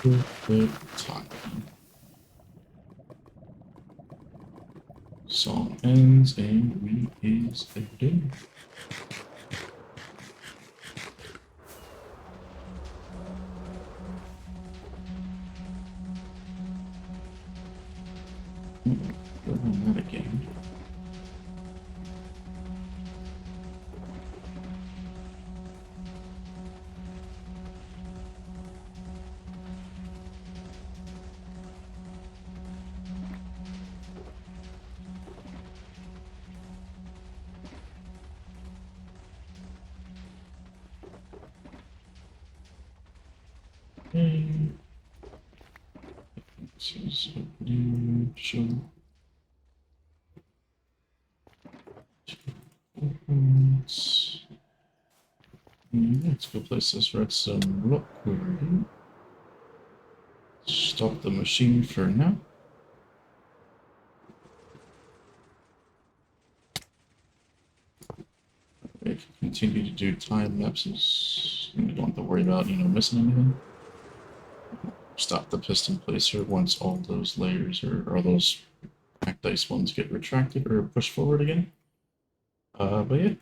Perfect time. Song ends and we is ending. Go on that again. Okay. This is opening show. Let's go place this redstone real quick. Stop the machine for now. If you continue to do time lapses, you don't have to worry about, missing anything. Stop the piston placer once all those layers or those packed ice ones get retracted or pushed forward again. But yeah,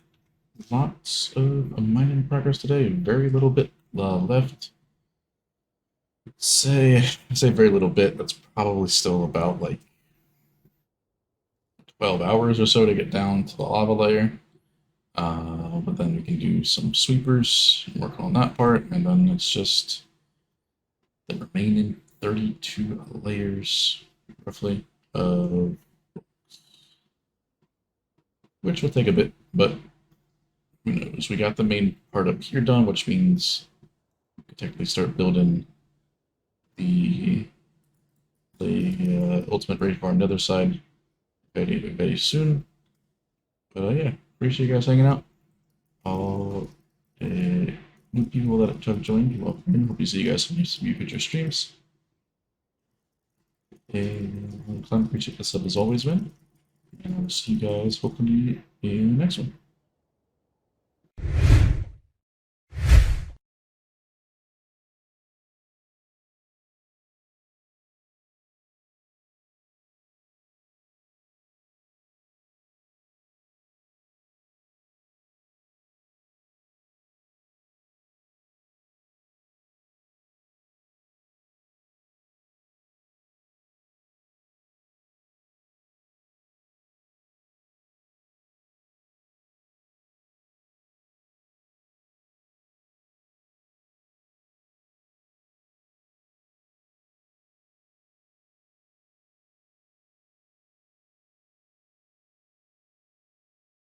lots of mining progress today. Very little bit left. I say very little bit. That's probably still about like 12 hours or so to get down to the lava layer. But then we can do some sweepers, work on that part, and then it's just the remaining 32 layers, roughly, of which will take a bit, but who knows? We got the main part up here done, which means we can technically start building the ultimate rage bar on the other side very soon. But yeah, appreciate you guys hanging out. All new people that have joined, welcome. Hope you see you guys on your future streams. And I appreciate the sub as always, man. And I'll see you guys hopefully in the next one.